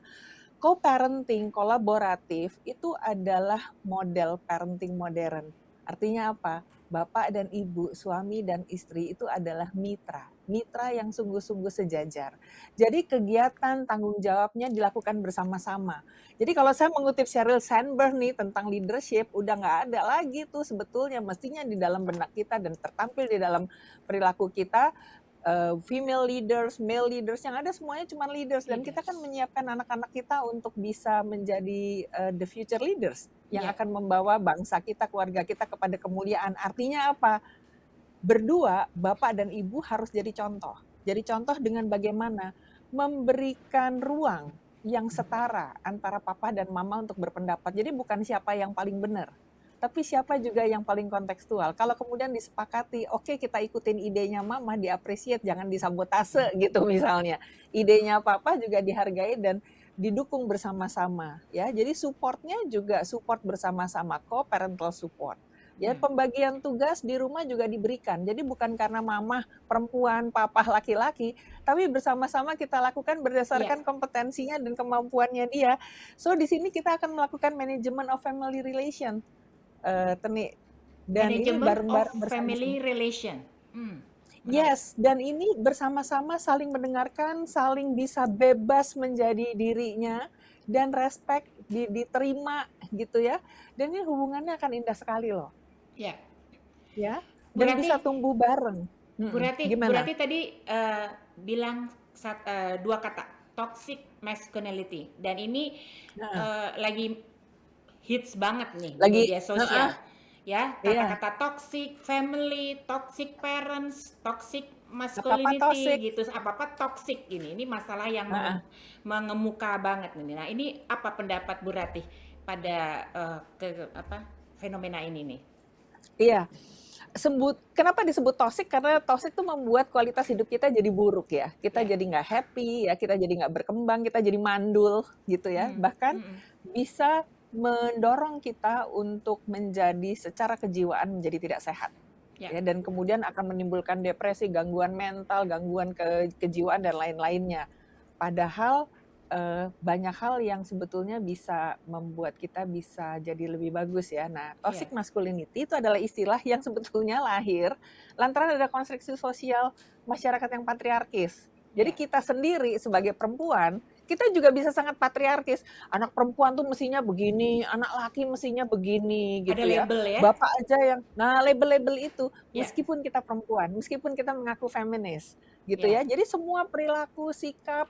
co-parenting kolaboratif itu adalah model parenting modern. Artinya apa? Bapak dan ibu, suami dan istri itu adalah mitra, mitra yang sungguh-sungguh sejajar. Jadi kegiatan tanggung jawabnya dilakukan bersama-sama. Jadi kalau saya mengutip Sheryl Sandberg nih tentang leadership, udah nggak ada lagi tuh sebetulnya mestinya di dalam benak kita dan tertampil di dalam perilaku kita, female leaders, male leaders, yang ada semuanya cuma leaders, dan kita kan Leaders. menyiapkan anak-anak kita untuk bisa menjadi the future leaders yang Ya. akan membawa bangsa kita, keluarga kita kepada kemuliaan. Artinya apa? Berdua, bapak dan ibu harus jadi contoh. Jadi contoh dengan bagaimana memberikan ruang yang setara antara papa dan mama untuk berpendapat. Jadi bukan siapa yang paling benar, tapi siapa juga yang paling kontekstual. Kalau kemudian disepakati, oke kita ikutin idenya mama, diapresiat, jangan disabotase gitu misalnya. Idenya papa juga dihargai dan didukung bersama-sama ya. Jadi supportnya juga support bersama-sama, co-parental support. Ya, Hmm. pembagian tugas di rumah juga diberikan. Jadi bukan karena mama perempuan, papa laki-laki, tapi bersama-sama kita lakukan Ya. berdasarkan kompetensinya dan kemampuannya dia. So di sini kita akan melakukan manajemen of family relation, Teni. Dan ini Management of bareng-bareng family bersama-sama. relation. Menarik. Yes, dan ini bersama-sama saling mendengarkan, saling bisa bebas menjadi dirinya, dan respect diterima gitu ya. Dan ini hubungannya akan indah sekali loh. Ya. Ya, Bu dan Rati, bisa tumbuh bareng. Bu Rati Gimana? tadi bilang dua kata, toxic masculinity, dan ini Nah, lagi hits banget nih di lagi media sosial. Ya, iya, kata-kata toxic family, toxic parents, toxic apa-apa masculinity toxic. gitu, apa-apa toxic ini. Ini masalah yang Heeh. mengemuka banget nih. Nah, ini apa pendapat Bu Rati pada fenomena ini nih? Iya. Kenapa disebut toxic? Karena toxic itu membuat kualitas hidup kita jadi buruk ya. Kita Ya. jadi nggak happy ya, kita jadi nggak berkembang, kita jadi mandul gitu ya. Bahkan bisa mendorong kita untuk menjadi secara kejiwaan menjadi tidak sehat. Ya. Ya, dan kemudian akan menimbulkan depresi, gangguan mental, gangguan kejiwaan dan lain-lainnya. Padahal banyak hal yang sebetulnya bisa membuat kita bisa jadi lebih bagus ya. Nah, toxic Ya. masculinity itu adalah istilah yang sebetulnya lahir lantaran ada konstruksi sosial masyarakat yang patriarkis. Jadi Ya. kita sendiri sebagai perempuan, kita juga bisa sangat patriarkis. Anak perempuan tuh mestinya begini, anak laki mestinya begini Ada gitu ya. label ya. Bapak aja yang, nah label-label itu, Ya. meskipun kita perempuan, meskipun kita mengaku feminis gitu Ya. ya. Jadi semua perilaku, sikap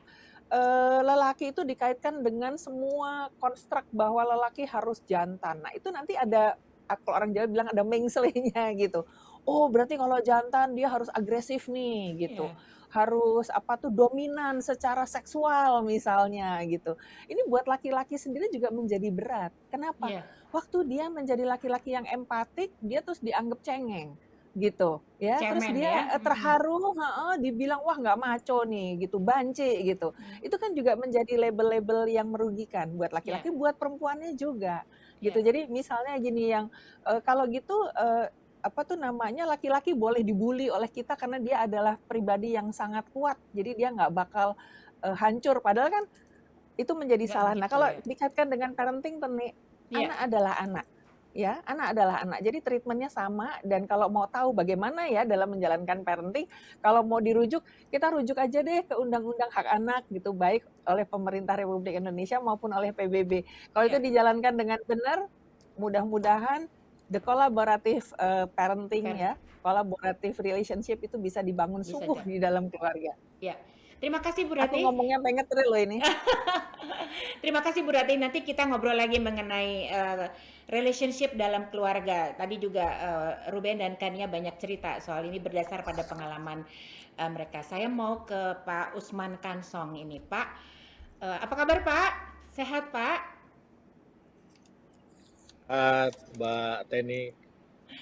lelaki itu dikaitkan dengan semua konstruk bahwa lelaki harus jantan. Nah itu nanti ada, kalau orang Jawa bilang ada mengselenya gitu. Oh berarti kalau jantan dia harus agresif nih gitu. Ya. Harus dominan secara seksual misalnya gitu. Ini buat laki-laki sendiri juga menjadi berat. Kenapa? Ya. Waktu dia menjadi laki-laki yang empatik, dia terus dianggap cengeng gitu ya. Terus Cemen dia ya. terharu, dibilang wah nggak maco nih gitu, banci gitu. Itu kan juga menjadi label-label yang merugikan buat laki-laki, Ya. buat perempuannya juga gitu. Ya. Jadi misalnya gini yang kalau gitu laki-laki boleh dibully oleh kita karena dia adalah pribadi yang sangat kuat. Jadi dia nggak bakal hancur. Padahal kan itu menjadi Nggak salah. Nah begitu kalau ya. dikaitkan dengan parenting, Ya. anak adalah anak. Ya, anak adalah anak. Jadi treatmentnya sama, dan kalau mau tahu bagaimana ya dalam menjalankan parenting, kalau mau dirujuk, kita rujuk aja deh ke Undang-Undang Hak Anak gitu, baik oleh pemerintah Republik Indonesia maupun oleh PBB. Kalau itu Ya. dijalankan dengan benar, mudah-mudahan the collaborative parenting ya, collaborative relationship itu bisa dibangun Bisa sungguh jalan. di dalam keluarga. Ya. Terima kasih Bu Aku Rati. ngomongnya sampai ngetril loh ini. Terima kasih Bu Rati. Nanti kita ngobrol lagi mengenai relationship dalam keluarga. Tadi juga Ruben dan Kania banyak cerita soal ini berdasar pada pengalaman mereka. Saya mau ke Pak Usman Kansong ini, Pak. Apa kabar Pak? Sehat Pak? Mbak Teni.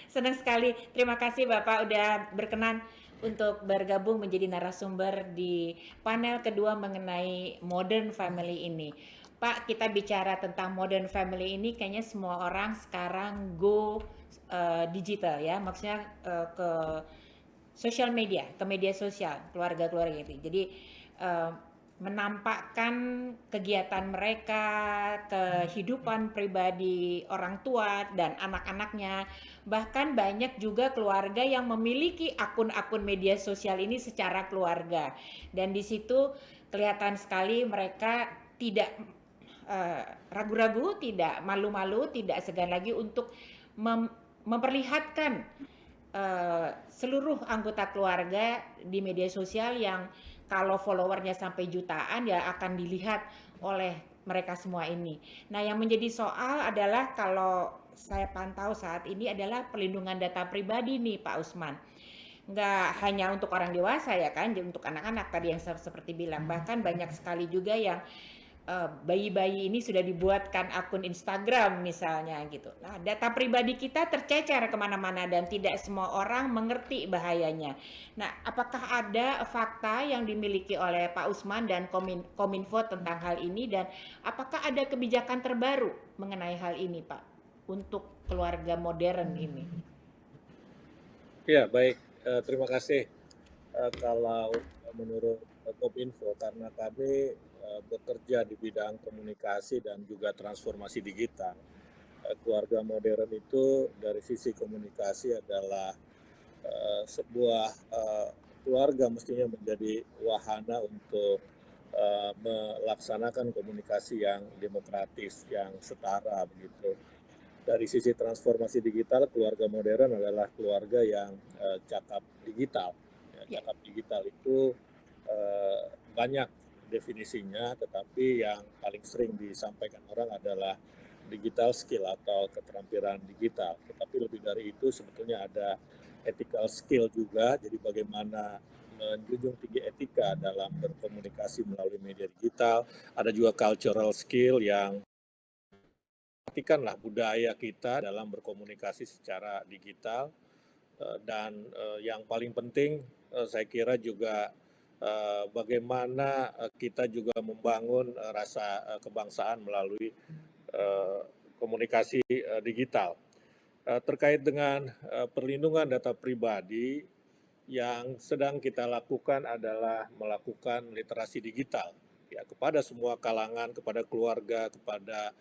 Senang sekali. Terima kasih Bapak udah berkenan untuk bergabung menjadi narasumber di panel kedua mengenai modern family ini. Pak, kita bicara tentang modern family ini kayaknya semua orang sekarang go digital ya, maksudnya ke sosial media, ke media sosial, keluarga-keluarga itu. Jadi menampakkan kegiatan mereka, kehidupan pribadi orang tua dan anak-anaknya. Bahkan banyak juga keluarga yang memiliki akun-akun media sosial ini secara keluarga. Dan di situ kelihatan sekali mereka tidak ragu-ragu, tidak malu-malu, tidak segan lagi untuk memperlihatkan seluruh anggota keluarga di media sosial yang kalau followernya sampai jutaan ya akan dilihat oleh mereka semua ini. Nah, yang menjadi soal adalah kalau saya pantau saat ini adalah perlindungan data pribadi nih Pak Usman. Nggak hanya untuk orang dewasa ya kan, untuk anak-anak tadi yang seperti bilang. Bahkan banyak sekali juga yang bayi-bayi ini sudah dibuatkan akun Instagram misalnya gitu. Nah, data pribadi kita tercecer kemana-mana dan tidak semua orang mengerti bahayanya. Nah, apakah ada fakta yang dimiliki oleh Pak Usman dan Kominfo tentang hal ini dan apakah ada kebijakan terbaru mengenai hal ini, Pak, untuk keluarga modern ini? Ya, baik. Terima kasih. Kalau menurut Kominfo, karena kami bekerja di bidang komunikasi dan juga transformasi digital, keluarga modern itu dari sisi komunikasi adalah sebuah keluarga mestinya menjadi wahana untuk melaksanakan komunikasi yang demokratis, yang setara begitu. Dari sisi transformasi digital, keluarga modern adalah keluarga yang cakap digital. Ya, cakap digital itu banyak definisinya, tetapi yang paling sering disampaikan orang adalah digital skill atau keterampilan digital. Tetapi lebih dari itu sebetulnya ada ethical skill juga, jadi bagaimana menjunjung tinggi etika dalam berkomunikasi melalui media digital. Ada juga cultural skill yang perhatikanlah budaya kita dalam berkomunikasi secara digital dan yang paling penting saya kira juga bagaimana kita juga membangun rasa kebangsaan melalui komunikasi digital. Terkait dengan perlindungan data pribadi yang sedang kita lakukan adalah melakukan literasi digital ya kepada semua kalangan, kepada keluarga, kepada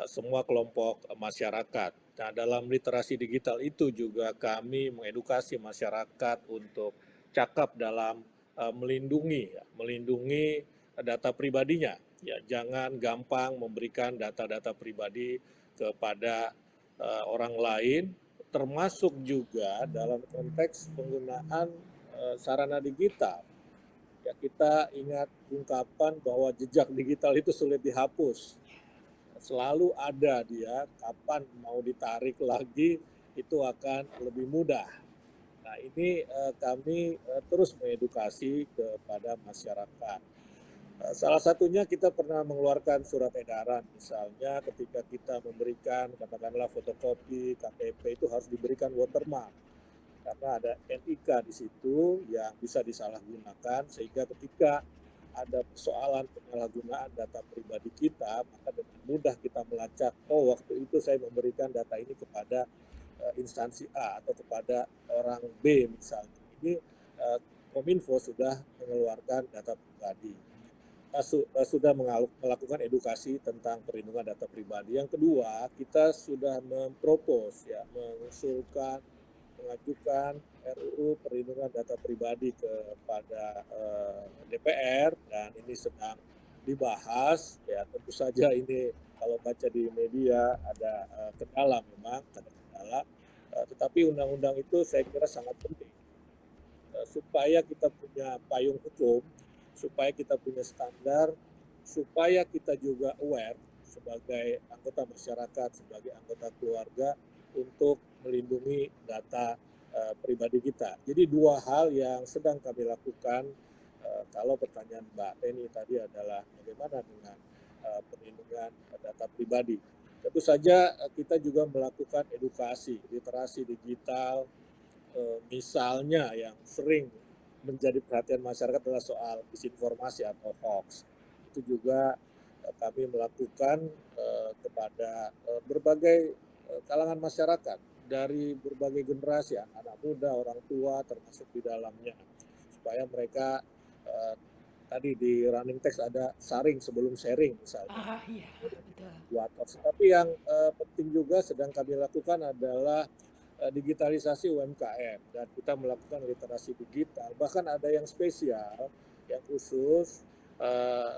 semua kelompok masyarakat. Nah, dalam literasi digital itu juga kami mengedukasi masyarakat untuk cakap dalam melindungi data pribadinya. Ya, jangan gampang memberikan data-data pribadi kepada orang lain, termasuk juga dalam konteks penggunaan sarana digital. Ya, kita ingat ungkapan bahwa jejak digital itu sulit dihapus. Selalu ada dia, kapan mau ditarik lagi itu akan lebih mudah. Nah, ini kami terus mengedukasi kepada masyarakat. Salah satunya kita pernah mengeluarkan surat edaran, misalnya ketika kita memberikan katakanlah fotokopi KTP itu harus diberikan watermark karena ada NIK di situ yang bisa disalahgunakan, sehingga ketika ada persoalan penyalahgunaan data pribadi kita, maka dengan mudah kita melacak, oh waktu itu saya memberikan data ini kepada instansi A atau kepada orang B misalnya. Ini Kominfo sudah mengeluarkan data pribadi. Sudah melakukan edukasi tentang perlindungan data pribadi. Yang kedua, kita sudah mengusulkan, mengajukan RUU perlindungan data pribadi kepada DPR dan ini sedang dibahas. Ya, tentu saja ini kalau baca di media ada kendala memang, ada kendala. Tetapi undang-undang itu saya kira sangat penting supaya kita punya payung hukum supaya kita punya standar, supaya kita juga aware sebagai anggota masyarakat, sebagai anggota keluarga untuk melindungi data pribadi kita. Jadi dua hal yang sedang kami lakukan. Kalau pertanyaan Mbak Teni tadi adalah bagaimana dengan perlindungan data pribadi. Tentu saja kita juga melakukan edukasi, literasi digital, misalnya yang sering menjadi perhatian masyarakat adalah soal disinformasi atau hoax. Itu juga kami melakukan kepada berbagai kalangan masyarakat dari berbagai generasi, anak muda, orang tua termasuk di dalamnya, supaya mereka tadi di running text ada saring sebelum sharing misalnya. Iya, betul. Buat hoax. Tapi yang penting juga sedang kami lakukan adalah digitalisasi UMKM, dan kita melakukan literasi digital. Bahkan ada yang spesial, yang khusus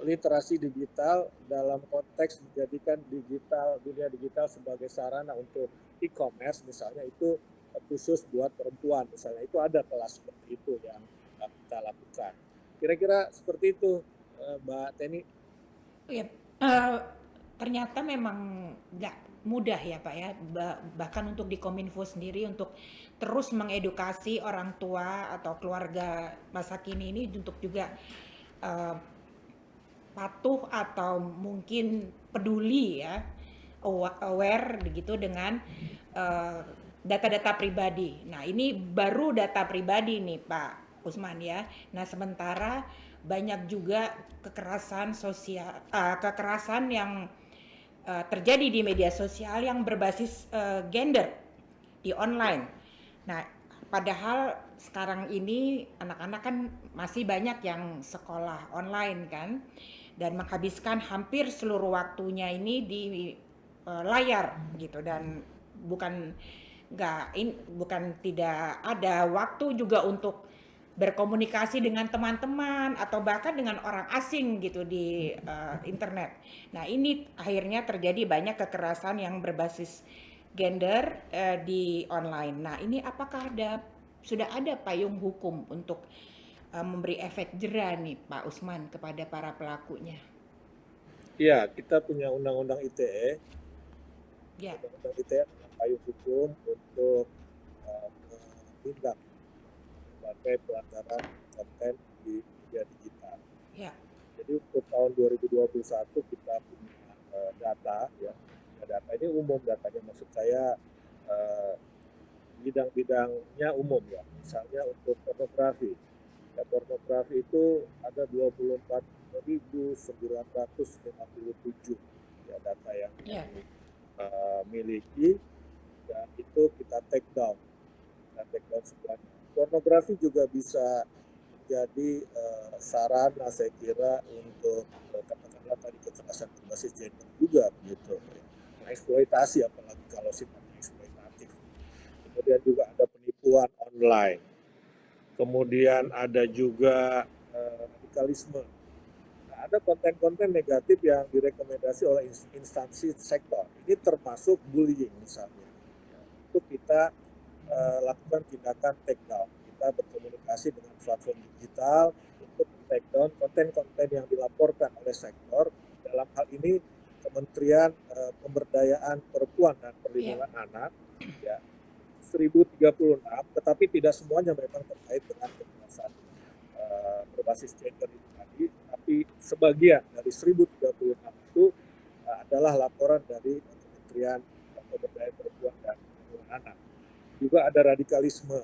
literasi digital dalam konteks menjadikan dunia digital sebagai sarana untuk e-commerce misalnya, itu khusus buat perempuan misalnya. Itu ada kelas seperti itu yang kita lakukan. Kira-kira seperti itu, Mbak Teni. Ya, ternyata memang nggak mudah ya Pak ya, bahkan untuk di Kominfo sendiri untuk terus mengedukasi orang tua atau keluarga masa kini ini untuk juga patuh atau mungkin peduli ya, aware begitu dengan data-data pribadi. Nah ini baru data pribadi nih Pak Usman ya. Nah sementara banyak juga kekerasan sosial, kekerasan yang terjadi di media sosial yang berbasis gender di online. Nah, padahal sekarang ini anak-anak kan masih banyak yang sekolah online kan, dan menghabiskan hampir seluruh waktunya ini di layar gitu, dan bukan tidak ada waktu juga untuk berkomunikasi dengan teman-teman atau bahkan dengan orang asing gitu di internet. Nah ini akhirnya terjadi banyak kekerasan yang berbasis gender di online. Nah ini apakah sudah ada payung hukum untuk memberi efek jera nih Pak Usman kepada para pelakunya? Ya, kita punya undang-undang ITE. Ya. Undang-undang ITE adalah payung hukum untuk menindak berbagai pelanggaran konten di media digital. Ya. Jadi untuk tahun 2021 kita punya data ya. Data ini umum, datanya maksud saya bidang-bidangnya umum ya. Misalnya untuk pornografi. Ya, pornografi itu ada 24.957 ya data yang kami miliki, dan itu kita take down semuanya. Pornografi juga bisa menjadi sarana saya kira untuk katakanlah tadi kekerasan berbasis gender juga begitu, eksploitasi, apalagi kalau sifatnya eksploitatif. Kemudian juga ada penipuan online, kemudian ada juga radikalisme. Nah, ada konten-konten negatif yang direkomendasi oleh instansi sektor. Ini termasuk bullying misalnya. Itu kita lakukan tindakan take down. Kita berkomunikasi dengan platform digital untuk take down konten-konten yang dilaporkan oleh sektor. Dalam hal ini Kementerian Pemberdayaan Perempuan dan Perlindungan Anak ya, 1036, tetapi tidak semuanya memang terkait dengan kekerasan berbasis gender itu tadi, tapi sebagian dari 1036 itu adalah laporan dari Kementerian Pemberdayaan Perempuan dan Perlindungan Anak. Juga ada radikalisme,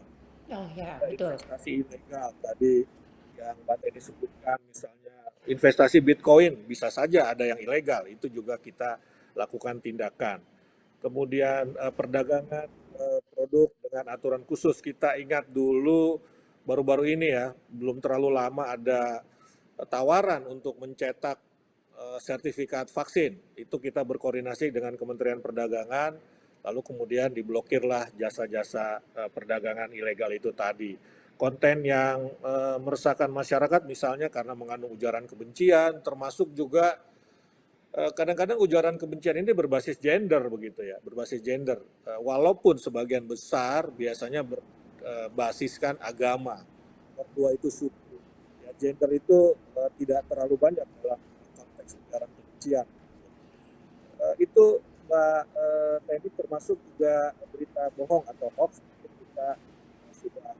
ada investasi ilegal tadi yang Mbak Teni sebutkan, misalnya investasi Bitcoin, bisa saja ada yang ilegal, itu juga kita lakukan tindakan. Kemudian perdagangan produk dengan aturan khusus, kita ingat dulu baru-baru ini ya, belum terlalu lama ada tawaran untuk mencetak sertifikat vaksin. Itu kita berkoordinasi dengan Kementerian Perdagangan, lalu kemudian diblokirlah jasa-jasa perdagangan ilegal itu tadi. Konten yang meresahkan masyarakat misalnya karena mengandung ujaran kebencian, termasuk juga kadang-kadang ujaran kebencian ini berbasis gender begitu ya, berbasis gender. Walaupun sebagian besar biasanya berbasiskan agama, kedua itu suku. Ya, gender itu tidak terlalu banyak dalam konteks ujaran kebencian. Itu Mbak Teddy termasuk juga berita bohong atau hoax, itu kita sudah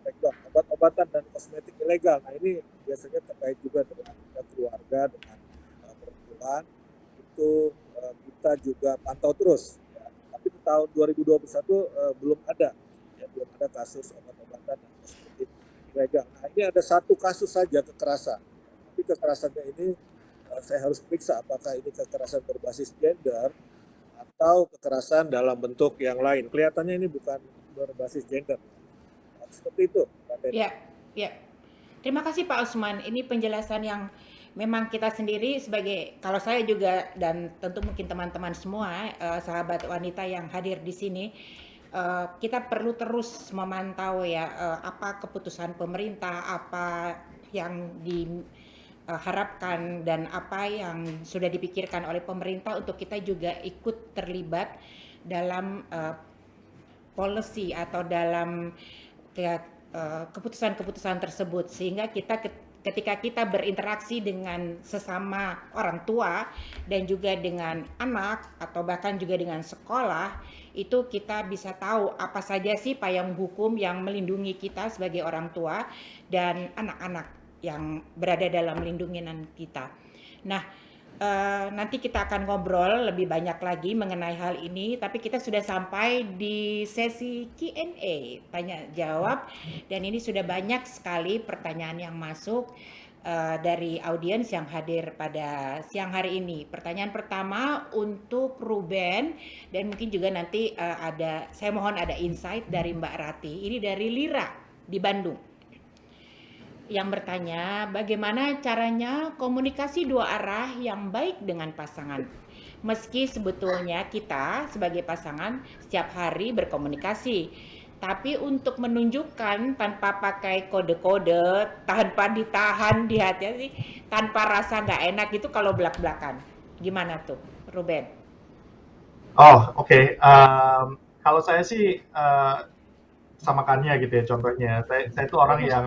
take down. Obat-obatan dan kosmetik ilegal, nah ini biasanya terkait juga dengan keluarga, dengan perempuan, itu kita juga pantau terus. Ya. Tapi di tahun 2021 belum ada kasus obat-obatan dan kosmetik ilegal. Nah ini ada satu kasus saja kekerasan, tapi kekerasannya ini saya harus periksa apakah ini kekerasan berbasis gender atau kekerasan dalam bentuk yang lain. Kelihatannya ini bukan berbasis gender. Seperti itu, Pak Teddy. Ya, ya. Terima kasih Pak Usman. Ini penjelasan yang memang kita sendiri sebagai, kalau saya juga dan tentu mungkin teman-teman semua, sahabat wanita yang hadir di sini, kita perlu terus memantau ya apa keputusan pemerintah, apa yang diharapkan dan apa yang sudah dipikirkan oleh pemerintah untuk kita juga ikut terlibat dalam policy atau dalam keputusan-keputusan tersebut, sehingga kita ketika kita berinteraksi dengan sesama orang tua dan juga dengan anak atau bahkan juga dengan sekolah, itu kita bisa tahu apa saja sih payung hukum yang melindungi kita sebagai orang tua dan anak-anak yang berada dalam lindungan kita. Nah, nanti kita akan ngobrol lebih banyak lagi mengenai hal ini, tapi kita sudah sampai di sesi Q&A, tanya jawab, dan ini sudah banyak sekali pertanyaan yang masuk dari audiens yang hadir pada siang hari ini. Pertanyaan pertama untuk Ruben, dan mungkin juga nanti saya mohon ada insight dari Mbak Rati. Ini dari Lira di Bandung, yang bertanya, bagaimana caranya komunikasi dua arah yang baik dengan pasangan? Meski sebetulnya kita sebagai pasangan setiap hari berkomunikasi, tapi untuk menunjukkan tanpa pakai kode-kode, tanpa ditahan di hati, tanpa rasa nggak enak itu kalau belak-belakan. Gimana tuh, Ruben? Oh, oke. Kalau saya sih samakannya gitu ya, contohnya saya itu orang yang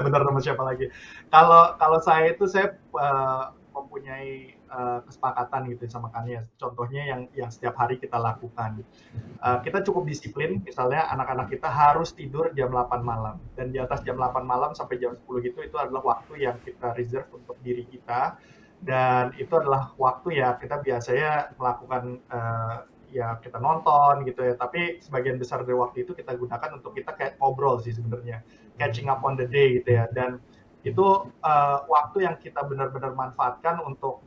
benar sama siapa lagi. Kalau saya itu saya mempunyai kesepakatan gitu samakannya. Contohnya yang setiap hari kita lakukan. Kita cukup disiplin, misalnya anak-anak kita harus tidur jam 8 malam, dan di atas jam 8 malam sampai jam 10 gitu itu adalah waktu yang kita reserve untuk diri kita, dan itu adalah waktu ya kita biasanya melakukan ya kita nonton gitu ya, tapi sebagian besar dari waktu itu kita gunakan untuk kita kayak ngobrol sih sebenarnya, catching up on the day gitu ya, dan itu waktu yang kita benar-benar manfaatkan untuk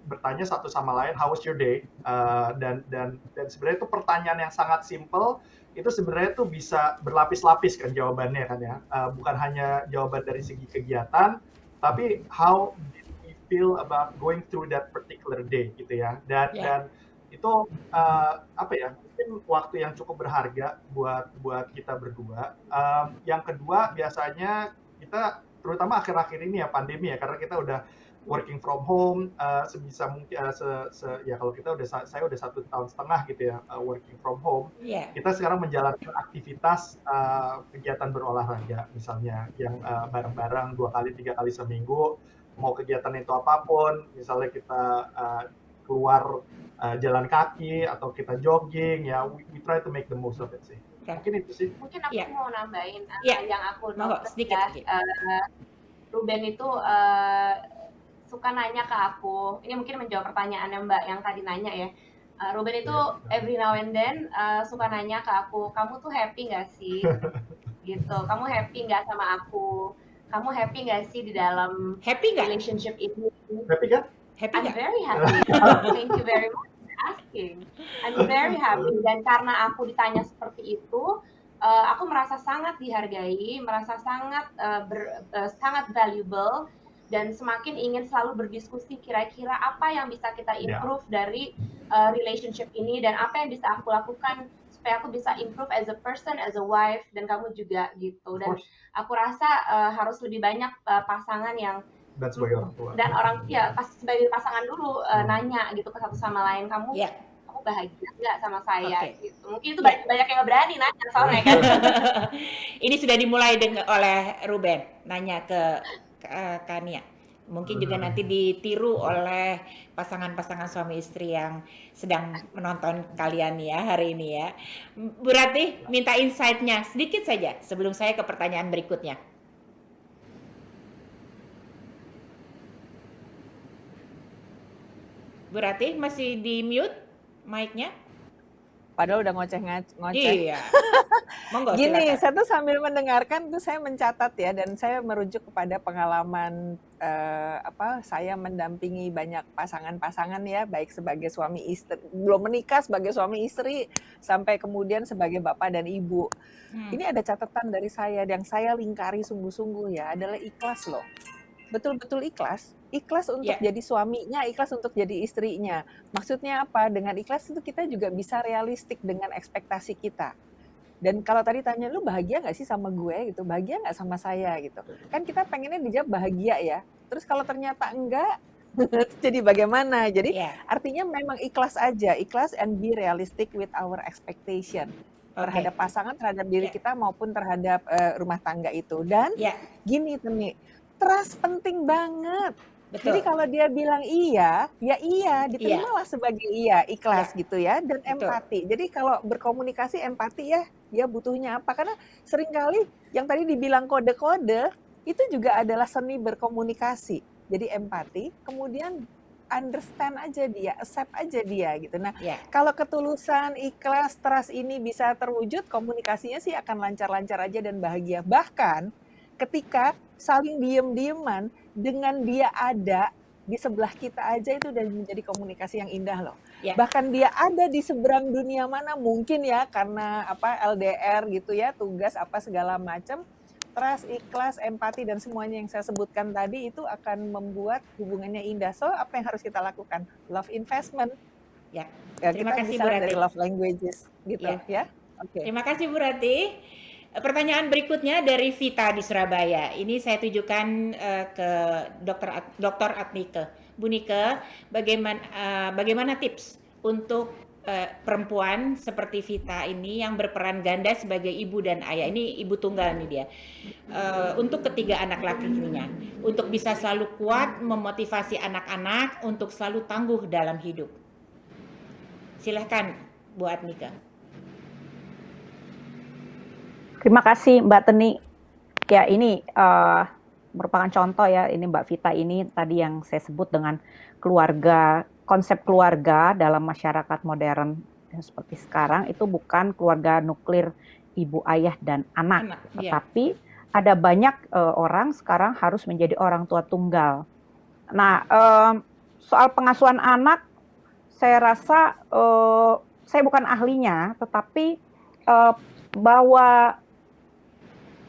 bertanya satu sama lain, how was your day, dan sebenarnya itu pertanyaan yang sangat simple, itu sebenarnya tuh bisa berlapis-lapis kan jawabannya kan ya, bukan hanya jawaban dari segi kegiatan, tapi how did we feel about going through that particular day gitu ya, dan itu apa ya, mungkin waktu yang cukup berharga buat kita berdua. Yang kedua biasanya kita terutama akhir-akhir ini ya pandemi ya, karena kita udah working from home sebisa mungkin ya kalau kita saya udah 1,5 tahun gitu ya working from home. Kita sekarang menjalankan aktivitas kegiatan berolahraga misalnya yang bareng-bareng 2 kali 3 kali seminggu, mau kegiatan itu apapun, misalnya kita keluar jalan kaki atau kita jogging ya, we try to make the most of it sih. Mungkin itu sih. Mungkin aku mau nambahin yang aku notice ya. Ruben itu suka nanya ke aku. Ini mungkin menjawab pertanyaannya Mbak yang tadi nanya ya. Ruben itu every now and then suka nanya ke aku, kamu tuh happy nggak sih? Gitu. Kamu happy nggak sama aku? Kamu happy nggak sih di dalam relationship ini? Happy kan? I'm very happy. Thank you very much for asking. I'm very happy. Dan karena aku ditanya seperti itu, aku merasa sangat dihargai, merasa sangat sangat valuable, dan semakin ingin selalu berdiskusi kira-kira apa yang bisa kita improve dari relationship ini, dan apa yang bisa aku lakukan supaya aku bisa improve as a person, as a wife, dan kamu juga gitu. Dan aku rasa harus lebih banyak pasangan yang dan sebagai orang tua dan sebagai pasangan dulu nanya gitu ke satu sama lain, kamu kamu bahagia nggak sama saya Oke. gitu. Mungkin itu Ya. banyak yang nggak berani nanya soalnya kan. Ini sudah dimulai oleh Ruben nanya ke Kania. Mungkin juga nanti ditiru oleh pasangan-pasangan suami istri yang sedang menonton kalian ya hari ini ya. Bu Ratih minta insight-nya sedikit saja sebelum saya ke pertanyaan berikutnya. Bu Ratih masih di mute mic-nya? Padahal udah ngoceh. Iya. Monggo Gini, silakan. saya tuh sambil mendengarkan tuh saya mencatat ya, dan saya merujuk kepada pengalaman saya mendampingi banyak pasangan-pasangan ya, baik sebagai suami istri, belum menikah sebagai suami istri, sampai kemudian sebagai bapak dan ibu. Ini ada catatan dari saya yang saya lingkari sungguh-sungguh ya, adalah ikhlas loh. Betul-betul ikhlas. Ikhlas untuk Ya. jadi suaminya, ikhlas untuk jadi istrinya. Maksudnya apa? Dengan ikhlas itu kita juga bisa realistik dengan ekspektasi kita. Dan kalau tadi tanya, lu bahagia nggak sih sama gue gitu? Bahagia nggak sama saya gitu? Kan kita pengennya dijawab bahagia ya. Terus kalau ternyata enggak, jadi bagaimana? Jadi Ya. artinya memang ikhlas aja. Ikhlas and be realistic with our expectation. Terhadap pasangan, terhadap diri kita maupun terhadap rumah tangga itu. Dan Ya. gini Temi, trust penting banget. Betul. Jadi kalau dia bilang iya, ya iya, diterimalah sebagai iya, ikhlas gitu ya, dan empati. Jadi kalau berkomunikasi empati ya, dia butuhnya apa? Karena seringkali yang tadi dibilang kode-kode, itu juga adalah seni berkomunikasi. Jadi empati, kemudian understand aja dia, accept aja dia gitu. Nah, kalau ketulusan, ikhlas, trust ini bisa terwujud, komunikasinya sih akan lancar-lancar aja dan bahagia. Bahkan ketika saling diem-dieman, dengan dia ada di sebelah kita aja itu udah menjadi komunikasi yang indah loh. Bahkan dia ada di seberang dunia mana mungkin ya, karena LDR gitu ya, tugas apa segala macam, trust, ikhlas, empati dan semuanya yang saya sebutkan tadi itu akan membuat hubungannya indah. So apa yang harus kita lakukan? Love investment. Ya. Kita Terima kasih bisa Bu dari Ratih. love languages gitu ya. Oke. Terima kasih Bu Ratih. Pertanyaan berikutnya dari Vita di Surabaya. Ini saya tujukan ke Dr. Adnike. Bu Nike, bagaimana tips untuk perempuan seperti Vita ini yang berperan ganda sebagai ibu dan ayah? Ini ibu tunggal nih dia. Untuk ketiga anak lakinya, untuk bisa selalu kuat memotivasi anak-anak untuk selalu tangguh dalam hidup. Silahkan Bu Adnike. Terima kasih Mbak Teni. Ya ini merupakan contoh ya, ini Mbak Vita ini tadi yang saya sebut dengan keluarga, konsep keluarga dalam masyarakat modern seperti sekarang itu bukan keluarga nuklir ibu, ayah, dan anak. Tetapi ada banyak orang sekarang harus menjadi orang tua tunggal. Nah, soal pengasuhan anak, saya rasa saya bukan ahlinya, tetapi bahwa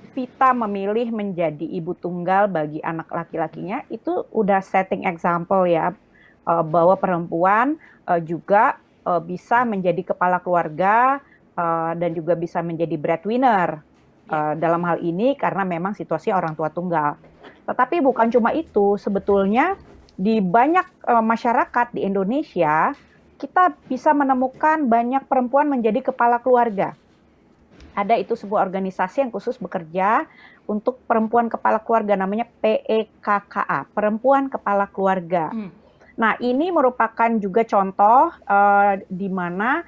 Vita memilih menjadi ibu tunggal bagi anak laki-lakinya itu udah setting example ya, bahwa perempuan juga bisa menjadi kepala keluarga dan juga bisa menjadi breadwinner dalam hal ini karena memang situasi orang tua tunggal. Tetapi bukan cuma itu, sebetulnya di banyak masyarakat di Indonesia kita bisa menemukan banyak perempuan menjadi kepala keluarga. Ada itu sebuah organisasi yang khusus bekerja untuk perempuan kepala keluarga, namanya PEKKA, Perempuan Kepala Keluarga. Nah, ini merupakan juga contoh di mana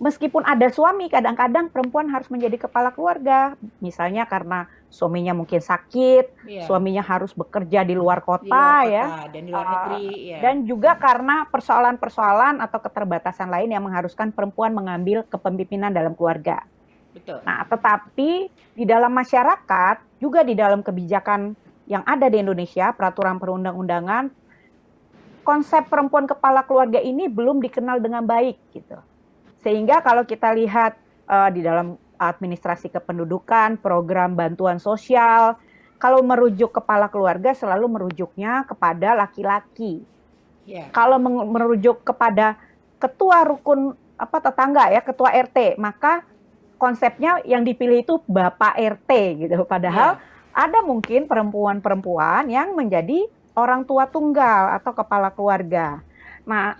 meskipun ada suami, kadang-kadang perempuan harus menjadi kepala keluarga. Misalnya karena suaminya mungkin sakit, suaminya harus bekerja di luar kota, dan di luar negeri. Dan juga karena persoalan-persoalan atau keterbatasan lain yang mengharuskan perempuan mengambil kepemimpinan dalam keluarga. Betul. Nah, tetapi di dalam masyarakat, juga di dalam kebijakan yang ada di Indonesia, peraturan perundang-undangan, konsep perempuan kepala keluarga ini belum dikenal dengan baik gitu. Sehingga kalau kita lihat di dalam administrasi kependudukan, program bantuan sosial, kalau merujuk kepala keluarga selalu merujuknya kepada laki-laki. Kalau merujuk kepada ketua rukun tetangga ya, ketua RT, maka konsepnya yang dipilih itu Bapak RT gitu. Padahal ada mungkin perempuan-perempuan yang menjadi orang tua tunggal atau kepala keluarga. Nah,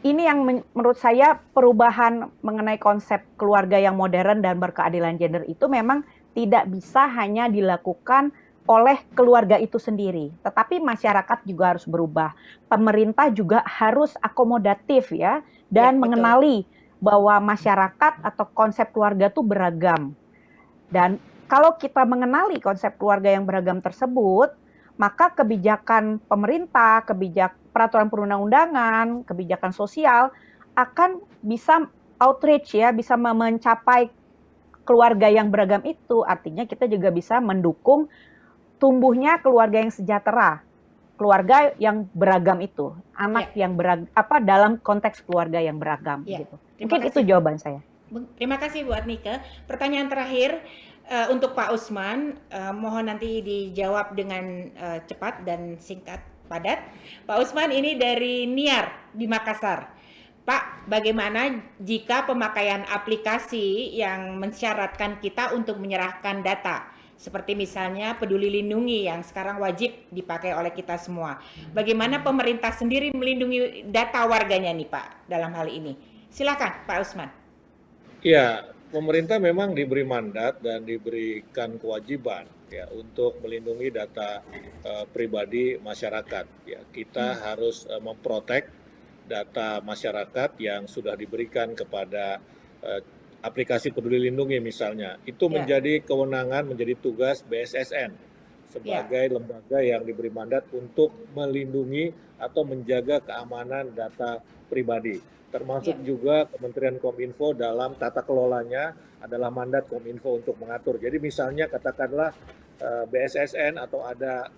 ini yang menurut saya perubahan mengenai konsep keluarga yang modern dan berkeadilan gender itu memang tidak bisa hanya dilakukan oleh keluarga itu sendiri, tetapi masyarakat juga harus berubah. Pemerintah juga harus akomodatif ya, Ya, dan betul. mengenali bahwa masyarakat atau konsep keluarga itu beragam. Dan kalau kita mengenali konsep keluarga yang beragam tersebut, maka kebijakan pemerintah, peraturan perundang-undangan, kebijakan sosial akan bisa outreach ya, bisa mencapai keluarga yang beragam itu. Artinya kita juga bisa mendukung tumbuhnya keluarga yang sejahtera, keluarga yang beragam itu, anak yang dalam konteks keluarga yang beragam Ya, gitu. terima Mungkin itu kasih. jawaban saya. Terima kasih buat Nike. Pertanyaan terakhir untuk Pak Usman, mohon nanti dijawab dengan cepat dan singkat, padat. Pak Usman ini dari Niar di Makassar. Pak, bagaimana jika pemakaian aplikasi yang mensyaratkan kita untuk menyerahkan data? Seperti misalnya Peduli Lindungi yang sekarang wajib dipakai oleh kita semua. Bagaimana pemerintah sendiri melindungi data warganya nih Pak dalam hal ini? Silakan Pak Usman. Ya, pemerintah memang diberi mandat dan diberikan kewajiban ya untuk melindungi data pribadi masyarakat. Ya, kita harus memprotek data masyarakat yang sudah diberikan kepada aplikasi Peduli Lindungi misalnya. Itu menjadi kewenangan, menjadi tugas BSSN sebagai lembaga yang diberi mandat untuk melindungi atau menjaga keamanan data pribadi. Termasuk juga Kementerian Kominfo dalam tata kelolanya adalah mandat Kominfo untuk mengatur. Jadi misalnya katakanlah BSSN atau ada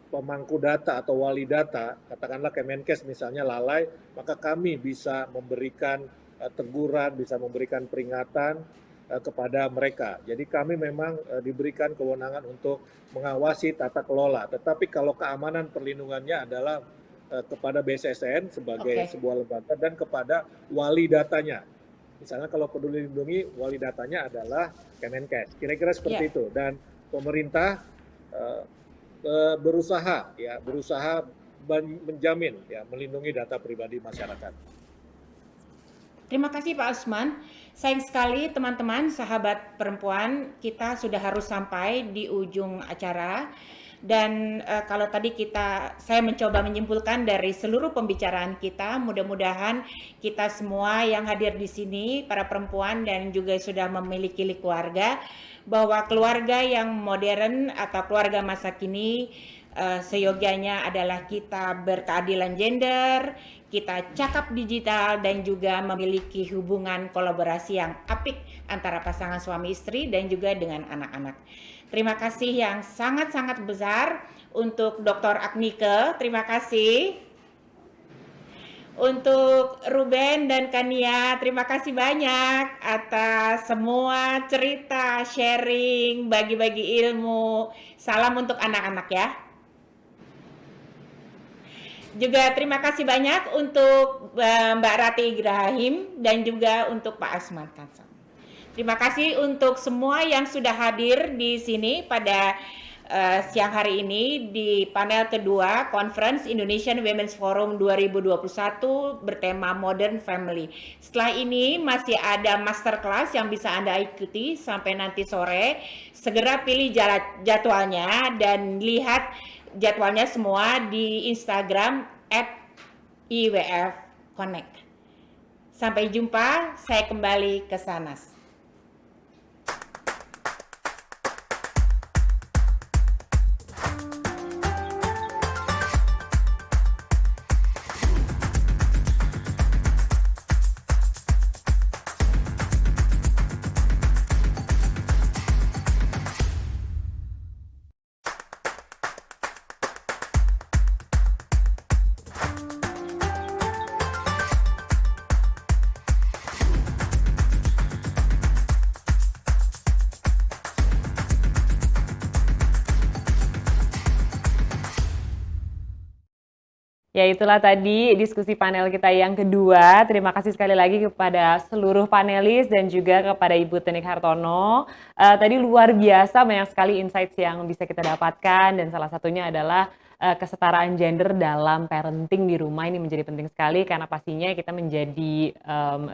pemangku data atau wali data, katakanlah Kemenkes misalnya lalai, maka kami bisa memberikan teguran, bisa memberikan peringatan kepada mereka. Jadi kami memang diberikan kewenangan untuk mengawasi tata kelola. Tetapi kalau keamanan perlindungannya adalah kepada BSSN sebagai sebuah lembaga dan kepada wali datanya. Misalnya kalau Peduli Lindungi, wali datanya adalah Kemenkes. Kira-kira seperti itu. Dan pemerintah berusaha menjamin ya melindungi data pribadi masyarakat. Terima kasih Pak Usman. Sayang sekali teman-teman, sahabat perempuan, kita sudah harus sampai di ujung acara. Dan kalau tadi saya mencoba menyimpulkan dari seluruh pembicaraan kita, mudah-mudahan kita semua yang hadir di sini, para perempuan dan juga sudah memiliki keluarga, bahwa keluarga yang modern atau keluarga masa kini seyogianya adalah kita berkeadilan gender, kita cakap digital dan juga memiliki hubungan kolaborasi yang apik antara pasangan suami istri dan juga dengan anak-anak. Terima kasih yang sangat-sangat besar untuk Dr. Aknike, terima kasih. Untuk Ruben dan Kania, terima kasih banyak atas semua cerita, sharing, bagi-bagi ilmu. Salam untuk anak-anak ya. Juga terima kasih banyak untuk Mbak Rati Ibrahim dan juga untuk Pak Asman Kansam. Terima kasih untuk semua yang sudah hadir di sini pada siang hari ini di panel kedua Conference Indonesian Women's Forum 2021 bertema Modern Family. Setelah ini masih ada masterclass yang bisa Anda ikuti sampai nanti sore. Segera pilih jadwalnya dan lihat jadwalnya semua di Instagram @IWF_Connect. Sampai jumpa, saya kembali ke Sanas. Ya itulah tadi diskusi panel kita yang kedua. Terima kasih sekali lagi kepada seluruh panelis dan juga kepada Ibu Tenik Hartono. Tadi luar biasa banyak sekali insights yang bisa kita dapatkan dan salah satunya adalah kesetaraan gender dalam parenting di rumah ini menjadi penting sekali karena pastinya kita menjadi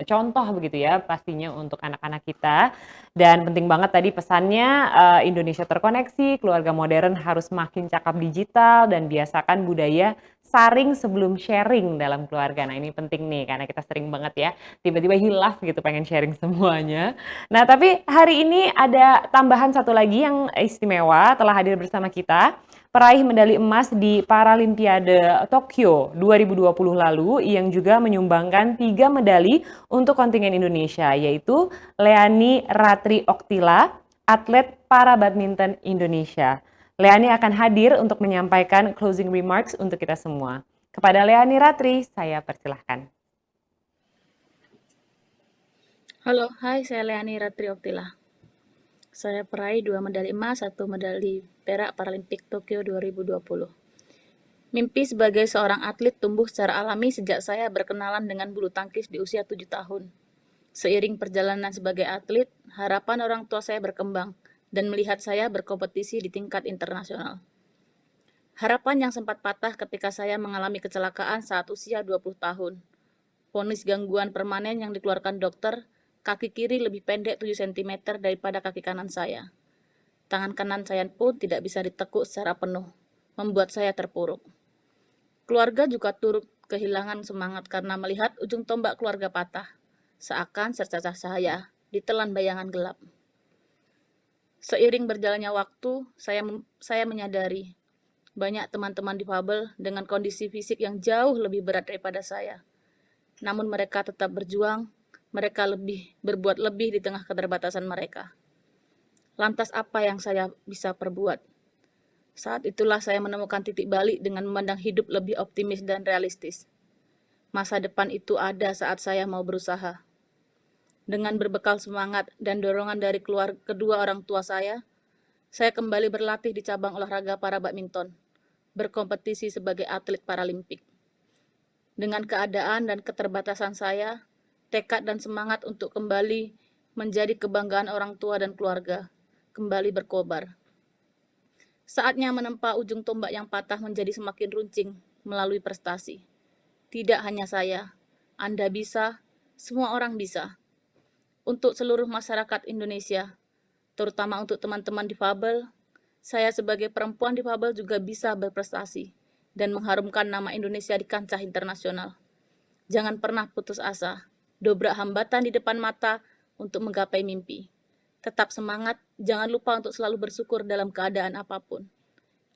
contoh begitu ya pastinya untuk anak-anak kita. Dan penting banget tadi pesannya Indonesia terkoneksi, keluarga modern harus makin cakap digital dan biasakan budaya saring sebelum sharing dalam keluarga. Nah ini penting nih karena kita sering banget ya tiba-tiba hilaf gitu pengen sharing semuanya. Nah tapi hari ini ada tambahan satu lagi yang istimewa telah hadir bersama kita. Peraih medali emas di Paralimpiade Tokyo 2020 lalu yang juga menyumbangkan 3 medali untuk kontingen Indonesia yaitu Leani Ratri Oktila, atlet para badminton Indonesia. Leani akan hadir untuk menyampaikan closing remarks untuk kita semua. Kepada Leani Ratri, saya persilahkan. Halo, hai, saya Leani Ratri Oktila. Saya peraih 2 medali emas, 1 medali perak Paralimpik Tokyo 2020. Mimpi sebagai seorang atlet tumbuh secara alami sejak saya berkenalan dengan bulu tangkis di usia 7 tahun. Seiring perjalanan sebagai atlet, harapan orang tua saya berkembang dan melihat saya berkompetisi di tingkat internasional. Harapan yang sempat patah ketika saya mengalami kecelakaan saat usia 20 tahun. Vonis gangguan permanen yang dikeluarkan dokter, kaki kiri lebih pendek 7 cm daripada kaki kanan saya. Tangan kanan saya pun tidak bisa ditekuk secara penuh, membuat saya terpuruk. Keluarga juga turut kehilangan semangat karena melihat ujung tombak keluarga patah, seakan secercah cahaya ditelan bayangan gelap. Seiring berjalannya waktu, saya menyadari banyak teman-teman difabel dengan kondisi fisik yang jauh lebih berat daripada saya. Namun mereka tetap berjuang, mereka berbuat lebih di tengah keterbatasan mereka. Lantas apa yang saya bisa perbuat? Saat itulah saya menemukan titik balik dengan memandang hidup lebih optimis dan realistis. Masa depan itu ada saat saya mau berusaha. Dengan berbekal semangat dan dorongan dari kedua orang tua saya kembali berlatih di cabang olahraga para badminton, berkompetisi sebagai atlet Paralimpik. Dengan keadaan dan keterbatasan saya, tekad dan semangat untuk kembali menjadi kebanggaan orang tua dan keluarga, kembali berkobar. Saatnya menempa ujung tombak yang patah menjadi semakin runcing melalui prestasi. Tidak hanya saya, Anda bisa, semua orang bisa. Untuk seluruh masyarakat Indonesia, terutama untuk teman-teman difabel, saya sebagai perempuan difabel juga bisa berprestasi dan mengharumkan nama Indonesia di kancah internasional. Jangan pernah putus asa. Dobrak hambatan di depan mata untuk menggapai mimpi. Tetap semangat, jangan lupa untuk selalu bersyukur dalam keadaan apapun.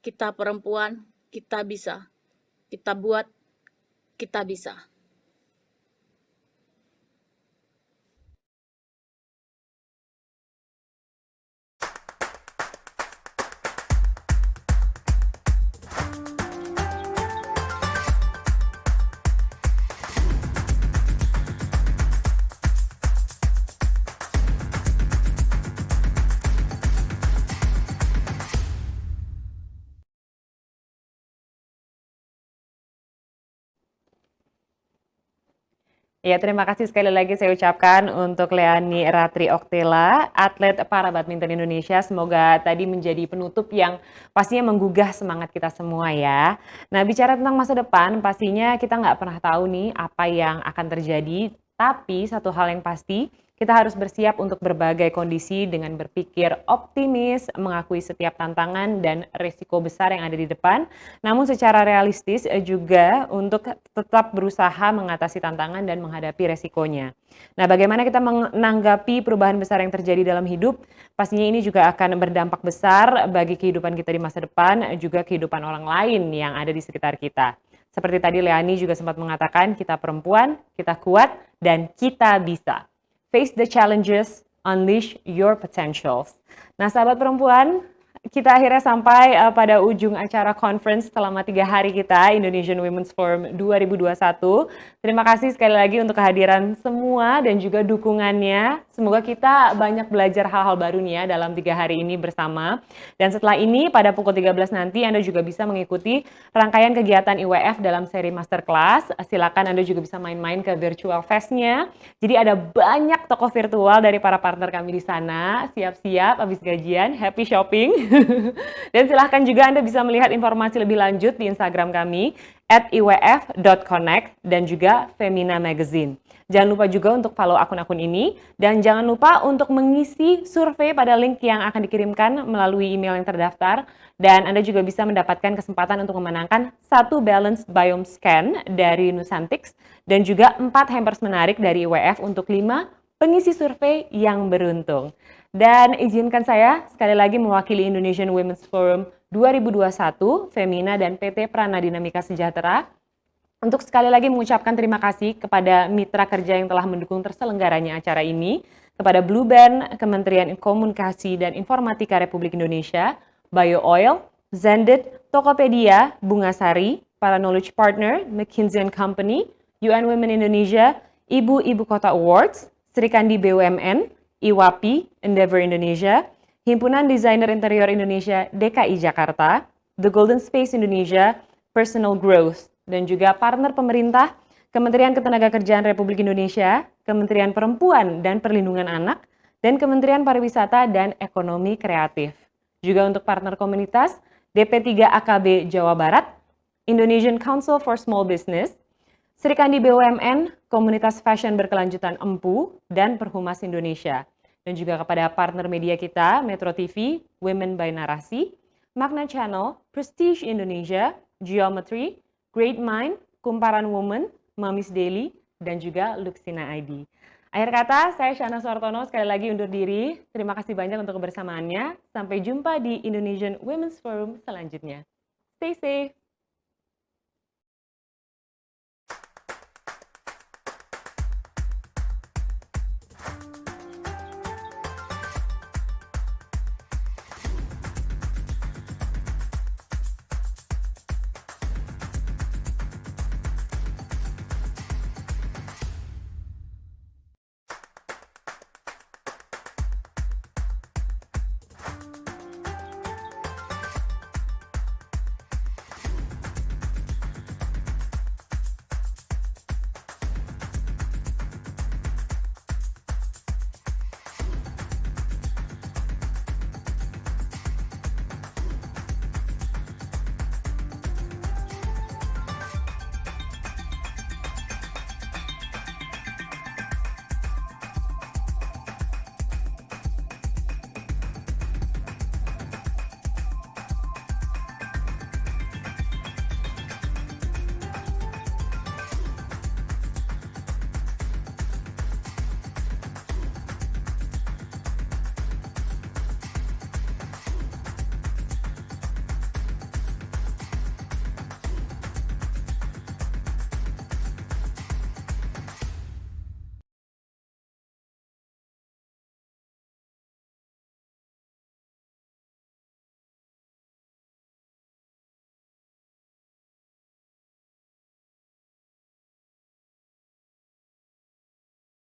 Kita perempuan, kita bisa. Kita buat, kita bisa. Ya, terima kasih sekali lagi saya ucapkan untuk Leani Ratri Oktila, atlet para badminton Indonesia. Semoga tadi menjadi penutup yang pastinya menggugah semangat kita semua ya. Nah, bicara tentang masa depan, pastinya kita nggak pernah tahu nih apa yang akan terjadi. Tapi satu hal yang pasti, kita harus bersiap untuk berbagai kondisi dengan berpikir optimis, mengakui setiap tantangan dan risiko besar yang ada di depan. Namun secara realistis juga untuk tetap berusaha mengatasi tantangan dan menghadapi resikonya. Nah, bagaimana kita menanggapi perubahan besar yang terjadi dalam hidup? Pastinya ini juga akan berdampak besar bagi kehidupan kita di masa depan, juga kehidupan orang lain yang ada di sekitar kita. Seperti tadi Leani juga sempat mengatakan, kita perempuan, kita kuat, dan kita bisa. Face the challenges, unleash your potentials. Nah, sahabat perempuan, kita akhirnya sampai pada ujung acara conference selama 3 hari kita, Indonesian Women's Forum 2021. Terima kasih sekali lagi untuk kehadiran semua dan juga dukungannya. Semoga kita banyak belajar hal-hal baru nih ya dalam 3 hari ini bersama. Dan setelah ini pada pukul 13 nanti Anda juga bisa mengikuti rangkaian kegiatan IWF dalam seri masterclass. Silakan Anda juga bisa main-main ke virtual fest-nya. Jadi ada banyak toko virtual dari para partner kami di sana. Siap-siap habis gajian, happy shopping. Dan silahkan juga Anda bisa melihat informasi lebih lanjut di Instagram kami @iwf.connect dan juga Femina Magazine. Jangan lupa juga untuk follow akun-akun ini dan jangan lupa untuk mengisi survei pada link yang akan dikirimkan melalui email yang terdaftar dan Anda juga bisa mendapatkan kesempatan untuk memenangkan 1 Balanced Biome Scan dari Nusantix dan juga 4 hampers menarik dari IWF untuk 5 pengisi survei yang beruntung. Dan izinkan saya sekali lagi mewakili Indonesian Women's Forum 2021, Femina dan PT Prana Dinamika Sejahtera untuk sekali lagi mengucapkan terima kasih kepada mitra kerja yang telah mendukung terselenggaranya acara ini, kepada Blue Band, Kementerian Komunikasi dan Informatika Republik Indonesia, Bio Oil, Zendit, Tokopedia, Bunga Sari, para knowledge partner, McKinsey & Company, UN Women Indonesia, Ibu-Ibu Kota Awards, Serikandi BUMN, IWAPI, Endeavor Indonesia, Himpunan Desainer Interior Indonesia DKI Jakarta, The Golden Space Indonesia, Personal Growth, dan juga partner pemerintah, Kementerian Ketenagakerjaan Republik Indonesia, Kementerian Perempuan dan Perlindungan Anak, dan Kementerian Pariwisata dan Ekonomi Kreatif. Juga untuk partner komunitas, DP3 AKB Jawa Barat, Indonesian Council for Small Business, Serikandi BUMN, Komunitas Fashion Berkelanjutan Empu, dan Perhumas Indonesia. Dan juga kepada partner media kita, Metro TV, Women by Narasi, Magna Channel, Prestige Indonesia, Geometry, Great Mind, Kumparan Woman, Mamis Daily, dan juga Luxina ID. Akhir kata, saya Shana Suartono sekali lagi undur diri. Terima kasih banyak untuk kebersamaannya. Sampai jumpa di Indonesian Women's Forum selanjutnya. Stay safe!